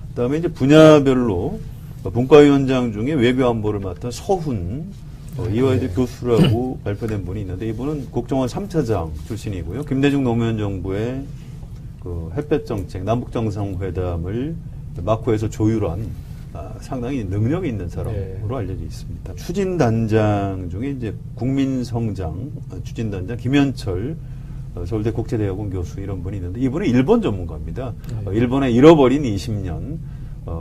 그다음에 이제 분야별로 분과위원장 중에 외교안보를 맡은 서훈 이화여대 교수라고 발표된 분이 있는데, 이분은 국정원 3차장 출신이고요. 김대중 노무현 정부의 그 햇볕 정책, 남북 정상회담을 마코에서 조율한 상당히 능력이 있는 사람으로 네. 알려져 있습니다. 추진단장 중에 이제 국민성장 추진단장 김현철 서울대 국제대학원 교수 이런 분이 있는데, 이분은 일본 전문가입니다. 네. 일본의 잃어버린 20년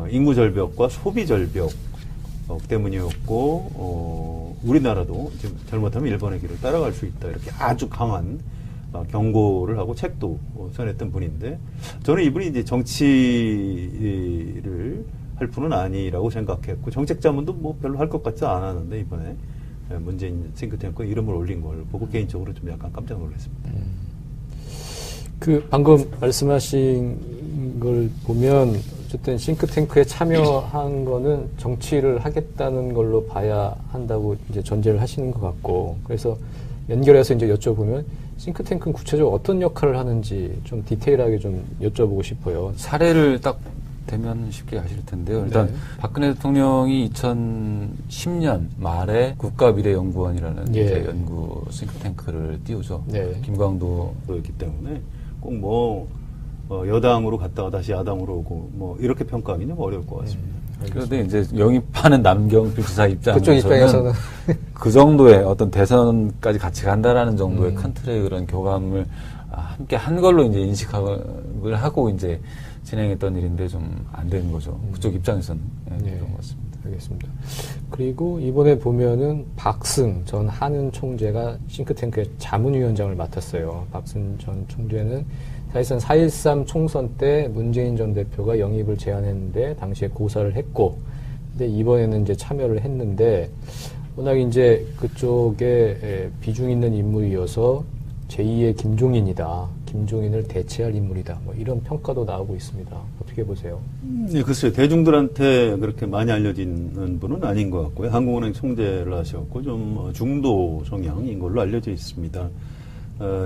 인구 절벽과 소비 절벽 때문이었고, 우리나라도 지금 잘못하면 일본의 길을 따라갈 수 있다, 이렇게 아주 강한 경고를 하고 책도 써냈던 분인데, 저는 이분이 이제 정치를 할 분은 아니라고 생각했고, 정책 자문도 뭐 별로 할 것 같지 않았는데, 이번에 문재인 싱크탱크 이름을 올린 걸 보고 개인적으로 좀 약간 깜짝 놀랐습니다. 그 방금 말씀하신 걸 보면 어쨌든 싱크탱크에 참여한 거는 정치를 하겠다는 걸로 봐야 한다고 이제 전제를 하시는 것 같고, 그래서 연결해서 이제 여쭤보면 싱크탱크는 구체적으로 어떤 역할을 하는지 좀 디테일하게 좀 여쭤보고 싶어요. 사례를 딱 대면 쉽게 아실 텐데요. 일단 네. 박근혜 대통령이 2010년 말에 국가미래연구원이라는 예. 이제 연구 싱크탱크를 띄우죠. 네. 김광도 였기 때문에 꼭 뭐 여당으로 갔다가 다시 야당으로 오고 뭐 이렇게 평가하기는 좀 어려울 것 같습니다. 그런데 이제 영입하는 남경필 지사 그쪽 입장에서는 입장에서는 그 정도의 어떤 대선까지 같이 간다라는 정도의 음. 큰 틀의 그런 교감을 함께 한 걸로 이제 인식을 하고 이제 진행했던 일인데 좀 안 되는 거죠. 그쪽 입장에서는 네. 그런 것 같습니다. 알겠습니다. 그리고 이번에 보면은 박승 전 한은 총재가 싱크탱크의 자문위원장을 맡았어요. 박승 전 총재는 사실상 4.13 총선 때 문재인 전 대표가 영입을 제안했는데 당시에 고사를 했고, 근데 이번에는 이제 참여를 했는데 워낙 이제 그쪽에 비중 있는 인물이어서 제2의 김종인이다. 김종인을 대체할 인물이다. 뭐 이런 평가도 나오고 있습니다. 어떻게 보세요? 네, 글쎄요. 대중들한테 그렇게 많이 알려진 분은 아닌 것 같고요. 한국은행 총재를 하셨고 좀 중도 성향인 걸로 알려져 있습니다.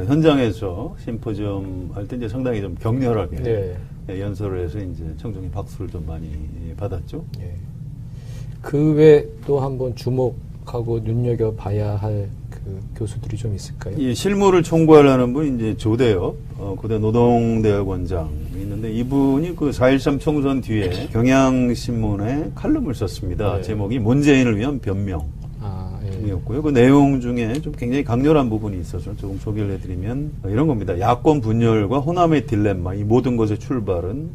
현장에서 심포지엄 할 때 이제 상당히 좀 격렬하게 네. 연설을 해서 이제 청중이 박수를 좀 많이 받았죠. 예. 그 외에 또 한번 주목하고 눈여겨봐야 할 그 교수들이 좀 있을까요? 이 실무를 총괄하는 분이 이제 조대엽 고대 노동대학원장이 있는데, 이분이 그 4.13 총선 뒤에 경향신문에 칼럼을 썼습니다. 네. 제목이 문재인을 위한 변명. 예. 이었고요. 그 내용 중에 좀 굉장히 강렬한 부분이 있어서 조금 소개를 해드리면 이런 겁니다. 야권 분열과 호남의 딜레마, 이 모든 것의 출발은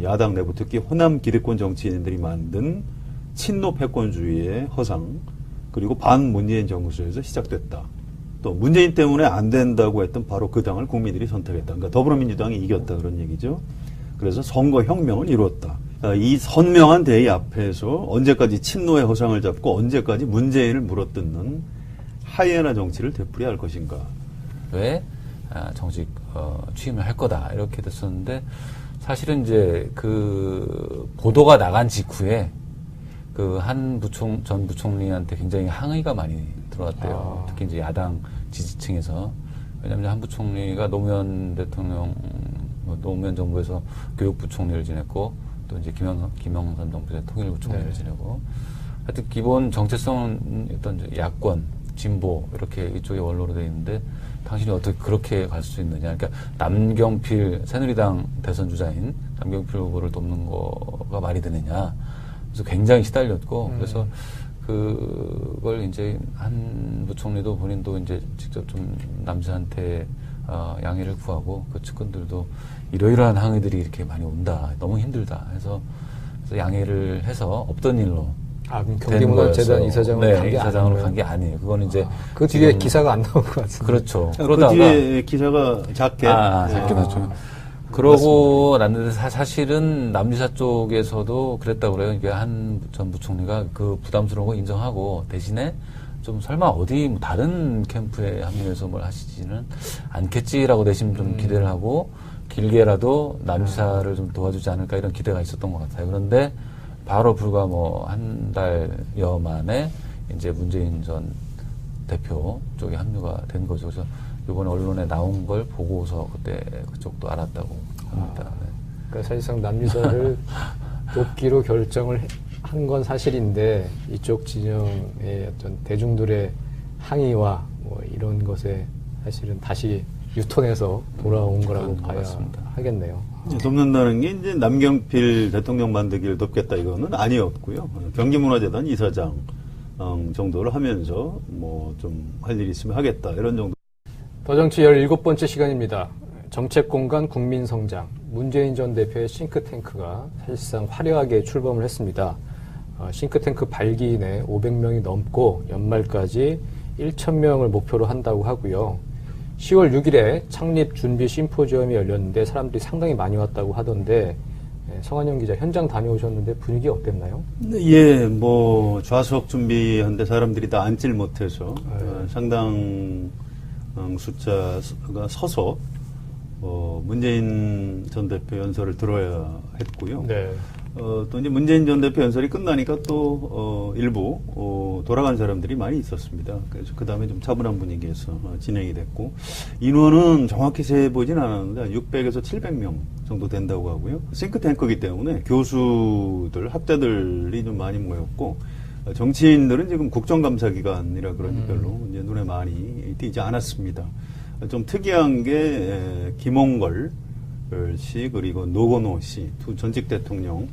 야당 내부, 특히 호남 기득권 정치인들이 만든 친노 패권주의의 허상, 그리고 반문재인 정부에서 시작됐다. 또 문재인 때문에 안 된다고 했던 바로 그 당을 국민들이 선택했다. 그러니까 더불어민주당이 이겼다, 그런 얘기죠. 그래서 선거혁명을 이뤘다. 이 선명한 대의 앞에서 언제까지 친노의 허상을 잡고 언제까지 문재인을 물어뜯는 하이에나 정치를 되풀이할 것인가. 왜 정식 취임을 할 거다 이렇게 됐었는데, 사실은 이제 그 보도가 나간 직후에 그 한 전 부총리한테 굉장히 항의가 많이 들어왔대요. 특히 이제 야당 지지층에서. 왜냐하면 한 부총리가 노무현 대통령, 노무현 정부에서 교육부총리를 지냈고 또 이제 김영삼 정부의 통일부총리를 지내고 하여튼 기본 정체성은 어떤 야권, 진보 이렇게 이쪽에 원로로 되어 있는데 당신이 어떻게 그렇게 갈 수 있느냐. 그러니까 남경필 새누리당 대선 주자인 남경필 후보를 돕는 거가 말이 되느냐. 그래서 굉장히 시달렸고 그래서 그걸 이제 한 부총리도 본인도 이제 직접 좀 남자한테 양해를 구하고 그 측근들도 이러이러한 항의들이 이렇게 많이 온다. 너무 힘들다. 해서 양해를 해서 없던 일로 그럼 경기문화재단 이사장으로 간 게 이사장으로 아니고요? 간 게 아니에요. 그거는 이제 그 뒤에 기사가 안 나온 것 같은데. 그렇죠. 그 그러다가 뒤에 기사가 작게 작게 났죠. 그러고 났는데 사실은 남지사 쪽에서도 그랬다고 그래요. 이게 한 전 부총리가 그 부담스러운 거 인정하고 대신에 좀 설마 어디 뭐 다른 캠프에 합류해서 뭘 하시지는 않겠지라고 대신 좀 기대를 하고 길게라도 남지사를 좀 도와주지 않을까 이런 기대가 있었던 것 같아요. 그런데 바로 불과 뭐 한 달여 만에 이제 문재인 전 대표 쪽에 합류가 된 거죠. 그래서 이번에 언론에 나온 걸 보고서 그때 그쪽도 알았다고 합니다. 네. 그러니까 사실상 남지사를 돕기로 결정을 한 건 사실인데 이쪽 진영의 어떤 대중들의 항의와 뭐 이런 것에 사실은 다시 유턴해서 돌아온 거라고 봐야 맞습니다. 하겠네요. 돕는다는 게 이제 남경필 대통령 만들기를 돕겠다 이거는 아니었고요. 경기문화재단 이사장 정도를 하면서 뭐 좀 할 일이 있으면 하겠다 이런 정도. 더정치 17번째 시간입니다. 정책공간 국민성장. 문재인 전 대표의 싱크탱크가 사실상 화려하게 출범을 했습니다. 싱크탱크 발기인에 500명이 넘고 연말까지 1,000명을 목표로 한다고 하고요. 10월 6일에 창립 준비 심포지엄이 열렸는데 사람들이 상당히 많이 왔다고 하던데 성한영 기자 현장 다녀오셨는데 분위기 어땠나요? 예, 뭐 좌석 준비한데 사람들이 다 앉질 못해서 상당 숫자가 서서 문재인 전 대표 연설을 들어야 했고요. 네. 또 이제 문재인 전 대표 연설이 끝나니까 또 일부 돌아간 사람들이 많이 있었습니다. 그래서 그 다음에 좀 차분한 분위기에서 진행이 됐고 인원은 정확히 세보진 않았는데 600에서 700명 정도 된다고 하고요. 싱크탱크이기 때문에 교수들, 학자들이 좀 많이 모였고 정치인들은 지금 국정감사기간이라 그런지 별로 이제 눈에 많이 띄지 않았습니다. 좀 특이한 게 김홍걸 씨 그리고 노건호 씨 두 전직 대통령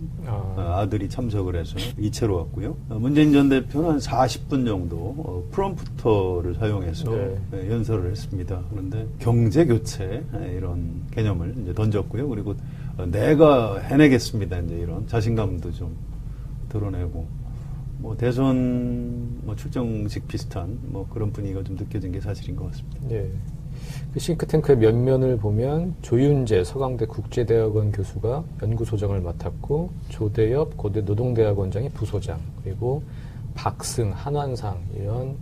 아들이 참석을 해서 이채로 왔고요. 문재인 전 대표는 한 40분 정도 프롬프터를 사용해서 연설을 했습니다. 그런데 경제 교체 이런 개념을 이제 던졌고요. 그리고 내가 해내겠습니다. 이제 이런 자신감도 좀 드러내고 뭐 대선 뭐 출정식 비슷한 뭐 그런 분위기가 좀 느껴진 게 사실인 것 같습니다. 네. 그 싱크탱크의 면면을 보면 조윤재 서강대 국제대학원 교수가 연구소장을 맡았고 조대엽 고대 노동대학원장이 부소장 그리고 박승 한완상 이런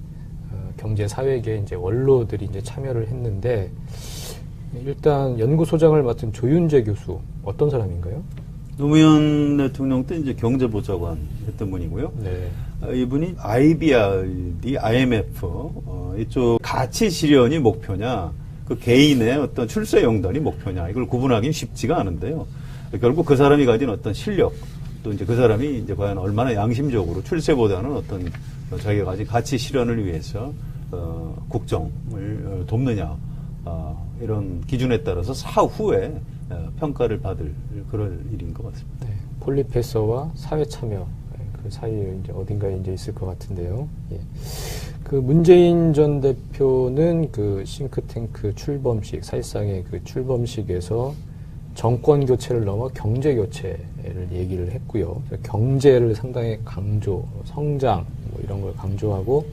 경제사회계 이제 원로들이 이제 참여를 했는데 일단 연구소장을 맡은 조윤재 교수 어떤 사람인가요? 노무현 대통령 때 이제 경제보좌관 했던 분이고요. 네. 이분이 IBRD, IMF 이쪽 가치 실현이 목표냐, 그 개인의 어떤 출세 영단이 목표냐 이걸 구분하기는 쉽지가 않은데요. 결국 그 사람이 가진 어떤 실력, 또 이제 그 사람이 이제 과연 얼마나 양심적으로 출세보다는 어떤 자기가 가진 가치 실현을 위해서 국정을 돕느냐 이런 기준에 따라서 사후에 평가를 받을 그럴 일인 것 같습니다. 네. 폴리페서와 사회 참여 그 사이에 이제 어딘가에 이제 있을 것 같은데요. 예. 그 문재인 전 대표는 그 싱크탱크 출범식 사실상의 그 출범식에서 정권 교체를 넘어 경제 교체를 얘기를 했고요. 경제를 상당히 강조, 성장 뭐 이런 걸 강조하고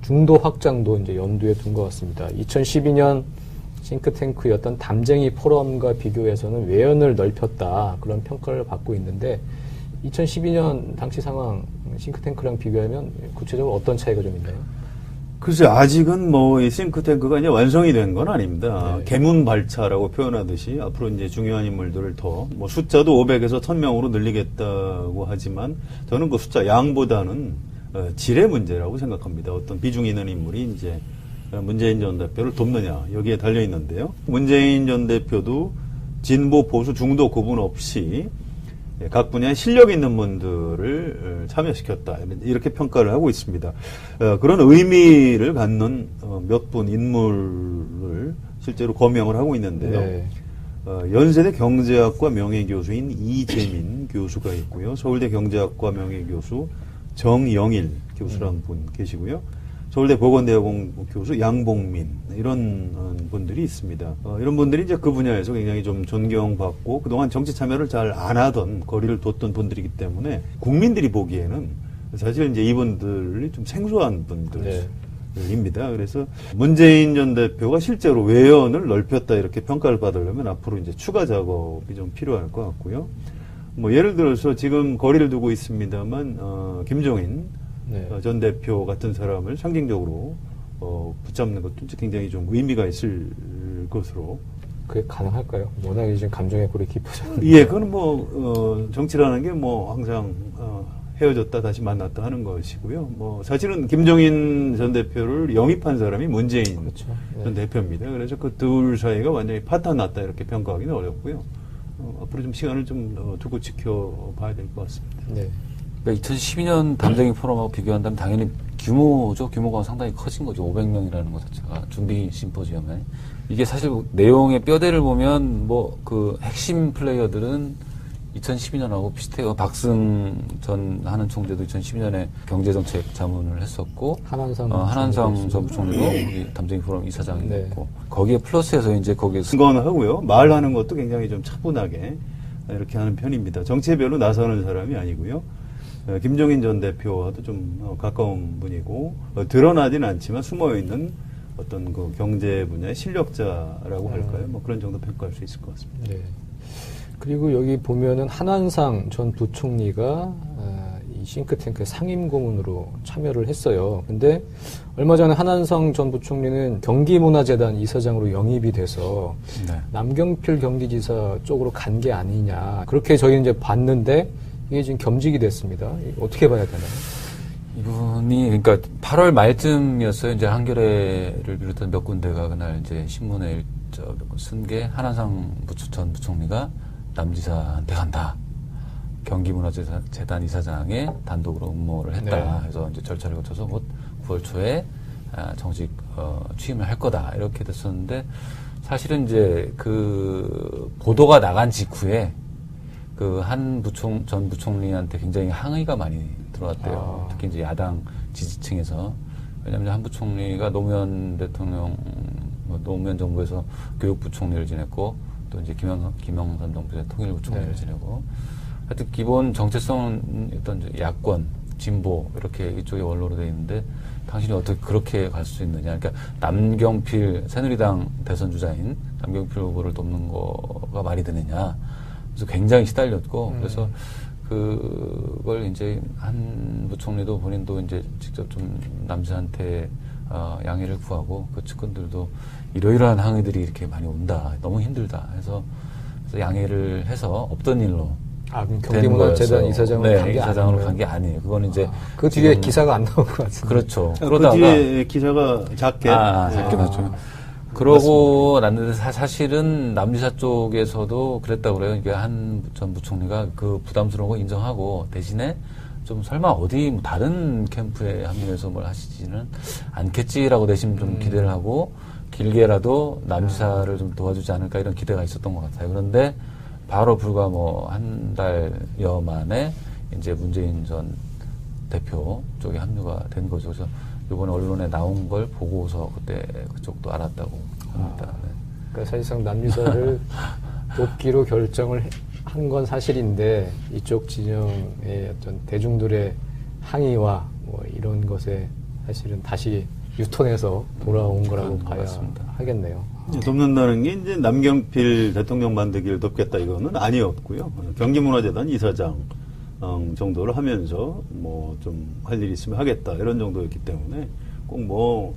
중도 확장도 이제 염두에 둔 것 같습니다. 2012년 싱크탱크였던 담쟁이 포럼과 비교해서는 외연을 넓혔다 그런 평가를 받고 있는데 2012년 당시 상황 싱크탱크랑 비교하면 구체적으로 어떤 차이가 좀 있나요? 글쎄 아직은 뭐 이 싱크탱크가 이제 완성이 된 건 아닙니다. 네. 개문발차라고 표현하듯이 앞으로 이제 중요한 인물들을 더 뭐 숫자도 500에서 1000명으로 늘리겠다고 하지만 저는 그 숫자 양보다는 질의 문제라고 생각합니다. 어떤 비중 있는 인물이 이제 문재인 전 대표를 돕느냐 여기에 달려 있는데요. 문재인 전 대표도 진보 보수 중도 구분 없이 각 분야에 실력 있는 분들을 참여시켰다. 이렇게 평가를 하고 있습니다. 그런 의미를 갖는 몇 분 인물을 실제로 거명을 하고 있는데요. 네. 연세대 경제학과 명예교수인 이재민 교수가 있고요. 서울대 경제학과 명예교수 정영일 교수라는 분 계시고요. 서울대 보건대학원 교수 양봉민 이런 분들이 있습니다. 이런 분들이 이제 그 분야에서 굉장히 좀 존경받고 그동안 정치 참여를 잘 안 하던 거리를 뒀던 분들이기 때문에 국민들이 보기에는 사실 이제 이분들이 좀 생소한 분들입니다. 그래서 문재인 전 대표가 실제로 외연을 넓혔다 이렇게 평가를 받으려면 앞으로 이제 추가 작업이 좀 필요할 것 같고요. 뭐 예를 들어서 지금 거리를 두고 있습니다만 김종인 전 대표 같은 사람을 상징적으로 붙잡는 것도 굉장히 좀 의미가 있을 것으로. 그게 가능할까요? 워낙에 지금 감정의 골이 깊어졌는데. 예, 그건 정치라는 게 항상 헤어졌다 다시 만났다 하는 것이고요. 사실은 김종인 전 대표를 영입한 사람이 문재인 그렇죠. 전 대표입니다. 그래서 그 둘 사이가 완전히 파탄났다 이렇게 평가하기는 어렵고요. 앞으로 좀 시간을 좀 두고 지켜봐야 될 것 같습니다. 네. 그러니까 2012년 담쟁이 포럼하고 비교한다면 당연히 규모가 상당히 커진 거죠. 500명이라는 것 자체가 준비 심포지엄에. 이게 사실 내용의 뼈대를 보면 그 핵심 플레이어들은 2012년하고 비슷해요. 박승 전 하는 총재도 2012년에 경제정책 자문을 했었고, 한한상 전 부총리도 우리 담쟁이 포럼 이사장이었고, 거기에 플러스해서 이제 거기에 승건하고요. 말하는 것도 굉장히 좀 차분하게 이렇게 하는 편입니다. 정치에 별로 나서는 사람이 아니고요. 김종인 전 대표와도 좀 가까운 분이고 드러나진 않지만 숨어있는 어떤 그 경제 분야의 실력자라고 할까요? 그런 정도 평가할 수 있을 것 같습니다. 네. 그리고 여기 보면은 한한상 전 부총리가 이 싱크탱크의 상임고문으로 참여를 했어요. 근데 얼마 전에 한한상 전 부총리는 경기문화재단 이사장으로 영입이 돼서 남경필 경기지사 쪽으로 간 게 아니냐. 그렇게 저희는 이제 봤는데 이게 지금 겸직이 됐습니다. 어떻게 봐야 되나요? 이분이, 그러니까 8월 말쯤이었어요. 이제 한겨레를 비롯한 몇 군데가 그날 이제 신문에 쓴 게 한한상 전 부총리가 남지사한테 간다. 경기문화재단 이사장에 단독으로 응모를 했다. 그래서 이제 절차를 거쳐서 곧 9월 초에 정식 취임을 할 거다. 이렇게 됐었는데 사실은 이제 그 보도가 나간 직후에 그 전 부총리한테 굉장히 항의가 많이 들어왔대요. 특히 이제 야당 지지층에서. 왜냐하면 한 부총리가 노무현 대통령, 노무현 정부에서 교육부총리를 지냈고, 또 이제 김영삼 정부에서 통일부총리를 지내고, 하여튼 기본 정체성은 어떤 야권, 진보, 이렇게 이쪽에 원로로 되어 있는데, 당신이 어떻게 그렇게 갈 수 있느냐. 그러니까 남경필, 새누리당 대선 주자인 남경필 후보를 돕는 거가 말이 되느냐. 그래서 굉장히 시달렸고, 그래서 그걸 이제 한 부총리도 본인도 이제 직접 좀 남자한테 양해를 구하고 그 측근들도 이러이러한 항의들이 이렇게 많이 온다. 너무 힘들다. 해서 양해를 해서 없던 일로. 경기문화재단 이사장으로 이사장으로 간 게 아니에요. 그거는 이제. 그 뒤에 기사가 안 나온 것 같은데. 그렇죠. 그러다가. 그 뒤에 기사가 작게. 작게 났죠. 그러고 났는데 사실은 남지사 쪽에서도 그랬다고 그래요. 그러니까 한 전 부총리가 그 부담스러운 거 인정하고 대신에 좀 설마 어디 다른 캠프에 합류해서 뭘 하시지는 않겠지라고 대신 좀 기대를 하고 길게라도 남지사를 좀 도와주지 않을까 이런 기대가 있었던 것 같아요. 그런데 바로 불과 한 달여 만에 이제 문재인 전 대표 쪽에 합류가 된 거죠. 그래서 이번에 언론에 나온 걸 보고서 그때 그쪽도 알았다고 합니다. 그러니까 사실상 남유사를 돕기로 결정을 한 건 사실인데 이쪽 진영의 어떤 대중들의 항의와 이런 것에 사실은 다시 유턴해서 돌아온 거라고 봐야 하겠네요. 돕는다는 게 이제 남경필 대통령 만들기를 돕겠다 이거는 아니었고요. 경기문화재단 이사장 정도를 하면서 좀 할 일이 있으면 하겠다 이런 정도였기 때문에 꼭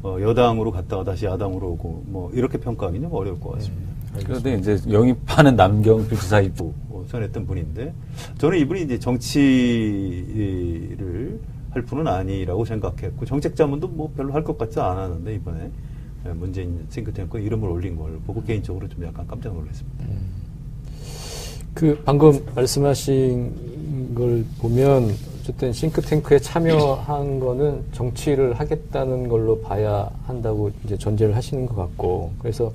여당으로 갔다가 다시 야당으로 오고 이렇게 평가하기는 좀 어려울 것 같습니다. 그런데 이제 영입하는 남경필 지사 입부 전했던 분인데 저는 이분이 이제 정치를 할 분은 아니라고 생각했고 정책 자문도 별로 할 것 같지 않았는데 이번에 문재인 싱크탱크 이름을 올린 걸 보고 개인적으로 좀 약간 깜짝 놀랐습니다. 그 방금 말씀하신 걸 보면 어쨌든 싱크탱크에 참여한 거는 정치를 하겠다는 걸로 봐야 한다고 이제 전제를 하시는 것 같고, 그래서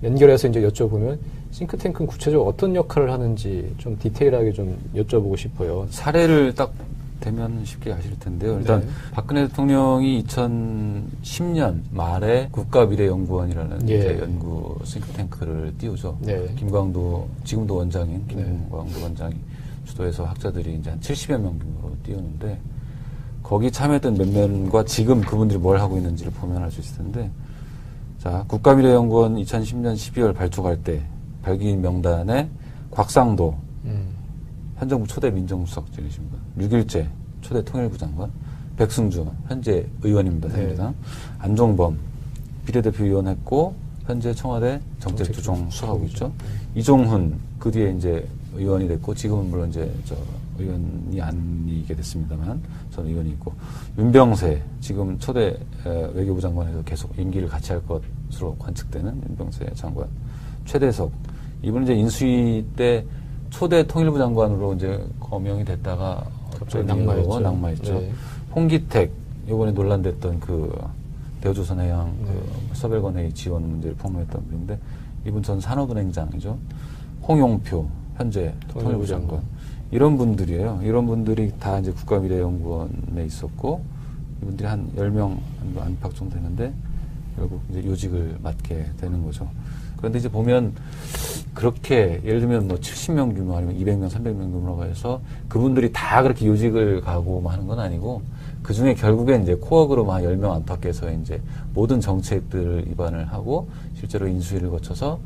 연결해서 이제 여쭤보면 싱크탱크는 구체적으로 어떤 역할을 하는지 좀 디테일하게 좀 여쭤보고 싶어요. 사례를 딱 대면 쉽게 아실 텐데요. 일단 네. 박근혜 대통령이 2010년 말에 국가미래연구원이라는 예. 이제 연구 싱크탱크를 띄우죠. 네. 김광도, 지금도 원장인 네. 김광도 원장이 주도해서 학자들이 이제 한 70여 명 정도로 띄우는데, 거기 참여했던 몇 명과 지금 그분들이 뭘 하고 있는지를 보면 알 수 있을 텐데, 자, 국가미래연구원 2010년 12월 발족할 때 발기인 명단에 곽상도 현 정부 초대 민정수석직이신 분, 6.1제 초대 통일부 장관, 백승주 현재 의원입니다. 새누리당. 네. 안종범 비례대표 의원 했고 현재 청와대 정책조정 수석하고 있죠. 이종훈 그 뒤에 이제 의원이 됐고, 지금은 물론 이제 의원이 아니게 됐습니다만 전 의원이 있고, 윤병세 지금 초대 외교부 장관에서 계속 임기를 같이 할 것으로 관측되는 윤병세 장관, 최대석 이분은 이제 인수위 때 초대 통일부 장관으로 이제 거명이 됐다가 갑자기 낙마했죠. 네. 홍기택 이번에 논란됐던 그 대우조선해양 그 서별권회의 지원 문제를 폭로했던 분인데, 이분 전 산업은행장이죠. 홍용표 현재 통일부 장관. 이런 분들이에요. 이런 분들이 다 이제 국가미래연구원에 있었고, 이분들이 한 10명 안팎 정도 되는데 결국 이제 요직을 맡게 되는 거죠. 그런데 이제 보면 그렇게 예를 들면 뭐 70명 규모 아니면 200명, 300명 규모라고 해서 그분들이 다 그렇게 요직을 가고 뭐 하는 건 아니고, 그 중에 결국엔 이제 코어그룹 한 10명 안팎에서 이제 모든 정책들을 입안을 하고 실제로 인수위를 거쳐서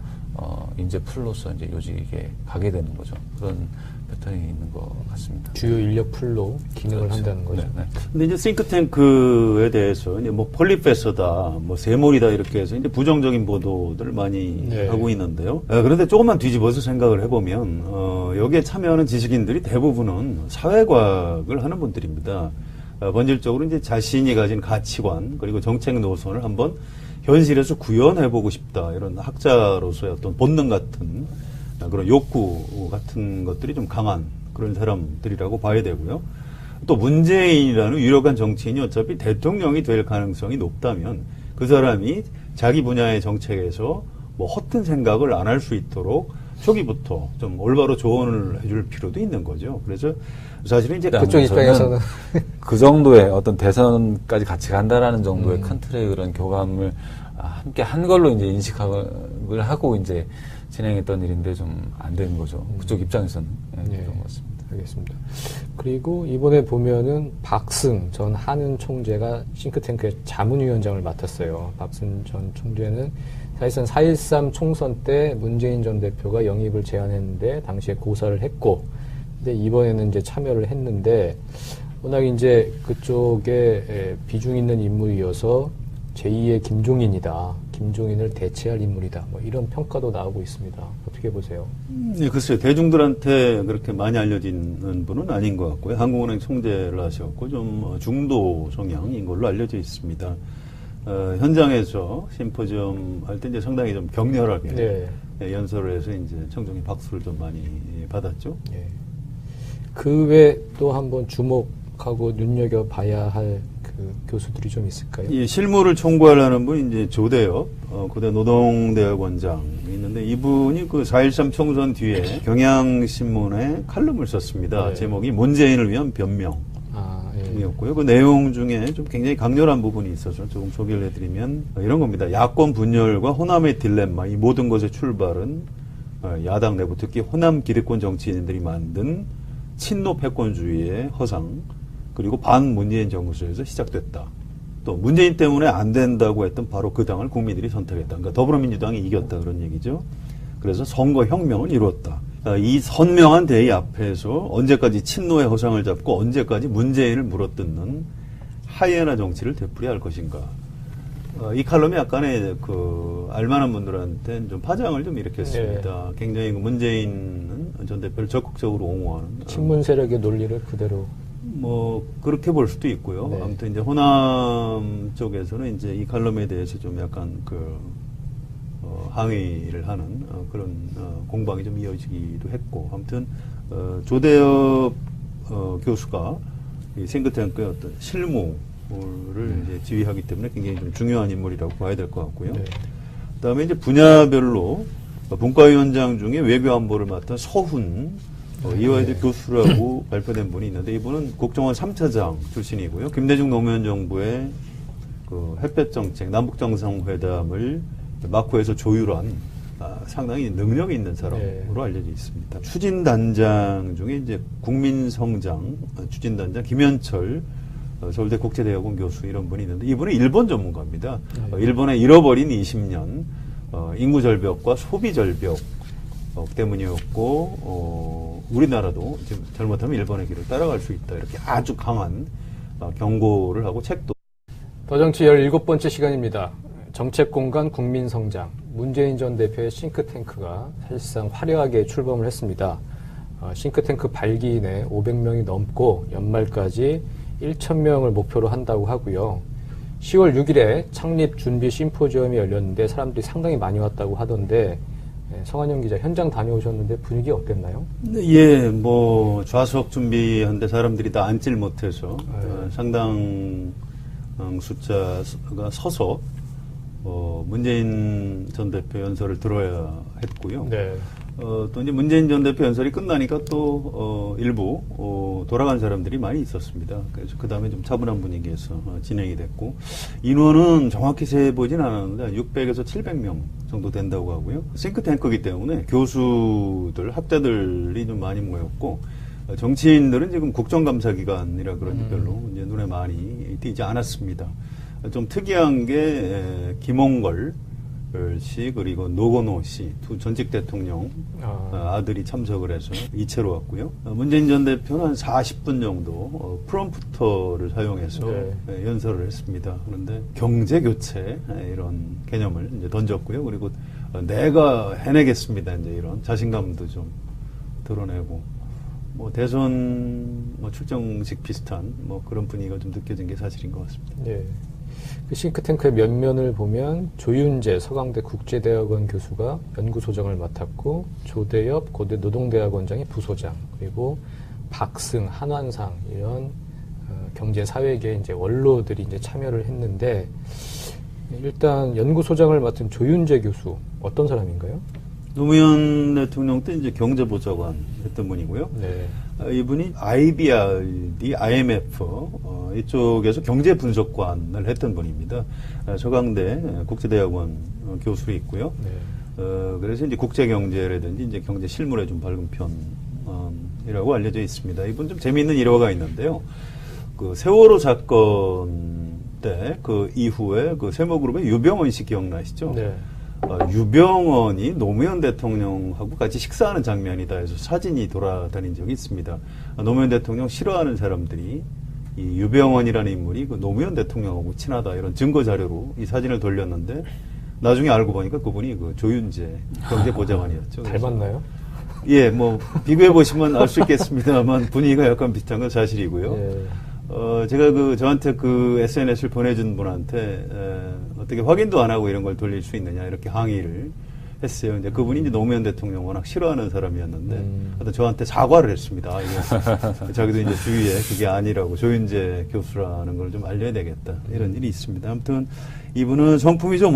인재 풀로서 이제 요직에 가게 되는 거죠. 그런 패턴이 있는 것 같습니다. 주요 인력 풀로 기능을 그렇죠. 한다는 거죠. 네, 네. 근데 이제 싱크탱크에 대해서 이제 뭐 폴리페서다, 뭐 세몰이다 이렇게 해서 이제 부정적인 보도들 많이 네. 하고 있는데요. 그런데 조금만 뒤집어서 생각을 해보면 여기에 참여하는 지식인들이 대부분은 사회과학을 하는 분들입니다. 본질적으로 이제 자신이 가진 가치관 그리고 정책 노선을 한번 현실에서 구현해보고 싶다, 이런 학자로서의 어떤 본능 같은 그런 욕구 같은 것들이 좀 강한 그런 사람들이라고 봐야 되고요. 또 문재인이라는 유력한 정치인이 어차피 대통령이 될 가능성이 높다면 그 사람이 자기 분야의 정책에서 뭐 허튼 생각을 안 할 수 있도록 초기부터 좀 올바로 조언을 해줄 필요도 있는 거죠. 그래서 사실은 이제 그쪽 입장에서는 그 정도의 어떤 대선까지 같이 간다라는 정도의 큰 틀의 그런 교감을 함께 한 걸로 이제 인식을 하고 이제 진행했던 일인데 좀 안 되는 거죠. 그쪽 입장에서는. 네, 그런 것 같습니다. 알겠습니다. 그리고 이번에 보면은 박승 전 한은 총재가 싱크탱크의 자문위원장을 맡았어요. 박승 전 총재는 사실상 4.13 총선 때 문재인 전 대표가 영입을 제안했는데 당시에 고사를 했고, 근데 이번에는 이제 참여를 했는데 워낙 이제 그쪽에 비중 있는 인물이어서 제2의 김종인이다, 김종인을 대체할 인물이다, 뭐 이런 평가도 나오고 있습니다. 어떻게 보세요? 네, 글쎄요. 대중들한테 그렇게 많이 알려진 분은 아닌 것 같고요. 한국은행 총재를 하셨고 좀 중도 성향인 걸로 알려져 있습니다. 현장에서 심포지엄 할 때 이제 상당히 좀 격렬하게 네. 연설을 해서 이제 청중이 박수를 좀 많이 받았죠. 예. 그 외에 또 한번 주목하고 눈여겨봐야 할 그 교수들이 좀 있을까요? 이 실무를 총괄하는 분이 이제 조대엽 고대 노동대학원장이 있는데, 이분이 그 4.13 총선 뒤에 경향신문에 칼럼을 썼습니다. 네. 제목이 문재인을 위한 변명. 예. 이었고요. 그 내용 중에 좀 굉장히 강렬한 부분이 있어서 조금 소개를 해드리면 이런 겁니다. 야권 분열과 호남의 딜레마, 이 모든 것의 출발은 야당 내부, 특히 호남 기득권 정치인들이 만든 친노 패권주의의 허상, 그리고 반문재인 정부에서 시작됐다. 또 문재인 때문에 안 된다고 했던 바로 그 당을 국민들이 선택했다. 그러니까 더불어민주당이 이겼다, 그런 얘기죠. 그래서 선거혁명을 이루었다. 이 선명한 대의 앞에서 언제까지 친노의 허상을 잡고 언제까지 문재인을 물어뜯는 하이에나 정치를 되풀이할 것인가. 이 칼럼이 약간의 알만한 분들한테는 좀 파장을 좀 일으켰습니다. 굉장히 문재인 전 대표를 적극적으로 옹호하는. 친문 세력의 논리를 그대로. 뭐 그렇게 볼 수도 있고요. 네. 아무튼 이제 호남 쪽에서는 이제 이 칼럼에 대해서 좀 약간 항의를 하는 그런 공방이 좀 이어지기도 했고, 아무튼 조대엽 교수가 이 싱크탱크의 어떤 실무를 이제 지휘하기 때문에 굉장히 좀 중요한 인물이라고 봐야 될 것 같고요. 네. 그다음에 이제 분야별로 분과위원장 중에 외교안보를 맡은 서훈 이화여대 교수라고 발표된 분이 있는데, 이분은 국정원 3차장 출신이고요. 김대중 노무현 정부의 그 햇볕 정책, 남북 정상회담을 마쿠에서 조율한 상당히 능력이 있는 사람으로 알려져 있습니다. 추진단장 중에 이제 국민성장 추진단장 김현철 서울대 국제대학원 교수 이런 분이 있는데, 이분은 일본 전문가입니다. 일본의 잃어버린 20년 인구 절벽과 소비 절벽 때문이었고, 우리나라도 지금 잘못하면 일본의 길을 따라갈 수 있다, 이렇게 아주 강한 경고를 하고 책도. 더정치 17번째 시간입니다. 정책공간 국민성장, 문재인 전 대표의 싱크탱크가 사실상 화려하게 출범을 했습니다. 싱크탱크 발기인에 500명이 넘고 연말까지 1,000명을 목표로 한다고 하고요. 10월 6일에 창립 준비 심포지엄이 열렸는데 사람들이 상당히 많이 왔다고 하던데, 성한영 기자 현장 다녀오셨는데 분위기 어땠나요? 예, 뭐 좌석 준비하는데 사람들이 다 앉질 못해서 상당 숫자가 서서 문재인 전 대표 연설을 들어야 했고요. 네. 또 이제 문재인 전 대표 연설이 끝나니까 또 일부 돌아간 사람들이 많이 있었습니다. 그래서 그 다음에 좀 차분한 분위기에서 진행이 됐고, 인원은 정확히 세보진 않았는데 600에서 700명 정도 된다고 하고요. 싱크탱크이기 때문에 교수들, 학자들이 좀 많이 모였고, 정치인들은 지금 국정감사기관이라 그런지 별로 이제 눈에 많이 띄지 않았습니다. 좀 특이한 게 김홍걸 씨 그리고 노건호 씨 두 전직 대통령 아들이 참석을 해서 이채로 왔고요. 문재인 전 대표는 한 40분 정도 프롬프터를 사용해서 연설을 했습니다. 그런데 경제 교체 이런 개념을 이제 던졌고요. 그리고 내가 해내겠습니다. 이제 이런 자신감도 좀 드러내고, 뭐 대선 뭐 출정식 비슷한 뭐 그런 분위기가 좀 느껴진 게 사실인 것 같습니다. 네. 그 싱크탱크의 면면을 보면 조윤재 서강대 국제대학원 교수가 연구소장을 맡았고, 조대엽 고대 노동대학원장이 부소장, 그리고 박승, 한완상 이런 경제사회계 이제 원로들이 이제 참여를 했는데, 일단 연구소장을 맡은 조윤재 교수 어떤 사람인가요? 노무현 대통령 때 이제 경제보좌관 했던 분이고요. 네. 이분이 IBRD, IMF 이쪽에서 경제분석관을 했던 분입니다. 서강대 국제대학원 교수로 있고요. 네. 그래서 이제 국제경제라든지 이제 경제 실물에 좀 밝은 편이라고 알려져 있습니다. 이분 좀 재미있는 일화가 있는데요. 그 세월호 사건 때 그 이후에 그 세모그룹의 유병원 씨 기억나시죠? 네. 유병원이 노무현 대통령하고 같이 식사하는 장면이다 해서 사진이 돌아다닌 적이 있습니다. 노무현 대통령 싫어하는 사람들이 이 유병원이라는 인물이 그 노무현 대통령하고 친하다 이런 증거 자료로 이 사진을 돌렸는데, 나중에 알고 보니까 그분이 그 조윤재 경제보좌관이었죠. 닮았나요? 예, 뭐 비교해 보시면 알 수 있겠습니다만 분위기가 약간 비슷한 건 사실이고요. 네. 제가 저한테 그 SNS를 보내준 분한테 어떻게 확인도 안 하고 이런 걸 돌릴 수 있느냐 이렇게 항의를 했어요. 이제 그분이 이제 노무현 대통령 워낙 싫어하는 사람이었는데, 하여튼 저한테 사과를 했습니다. 자기도 이제 주위에 그게 아니라고, 조윤재 교수라는 걸 좀 알려야 되겠다 이런 일이 있습니다. 아무튼 이분은 성품이 좀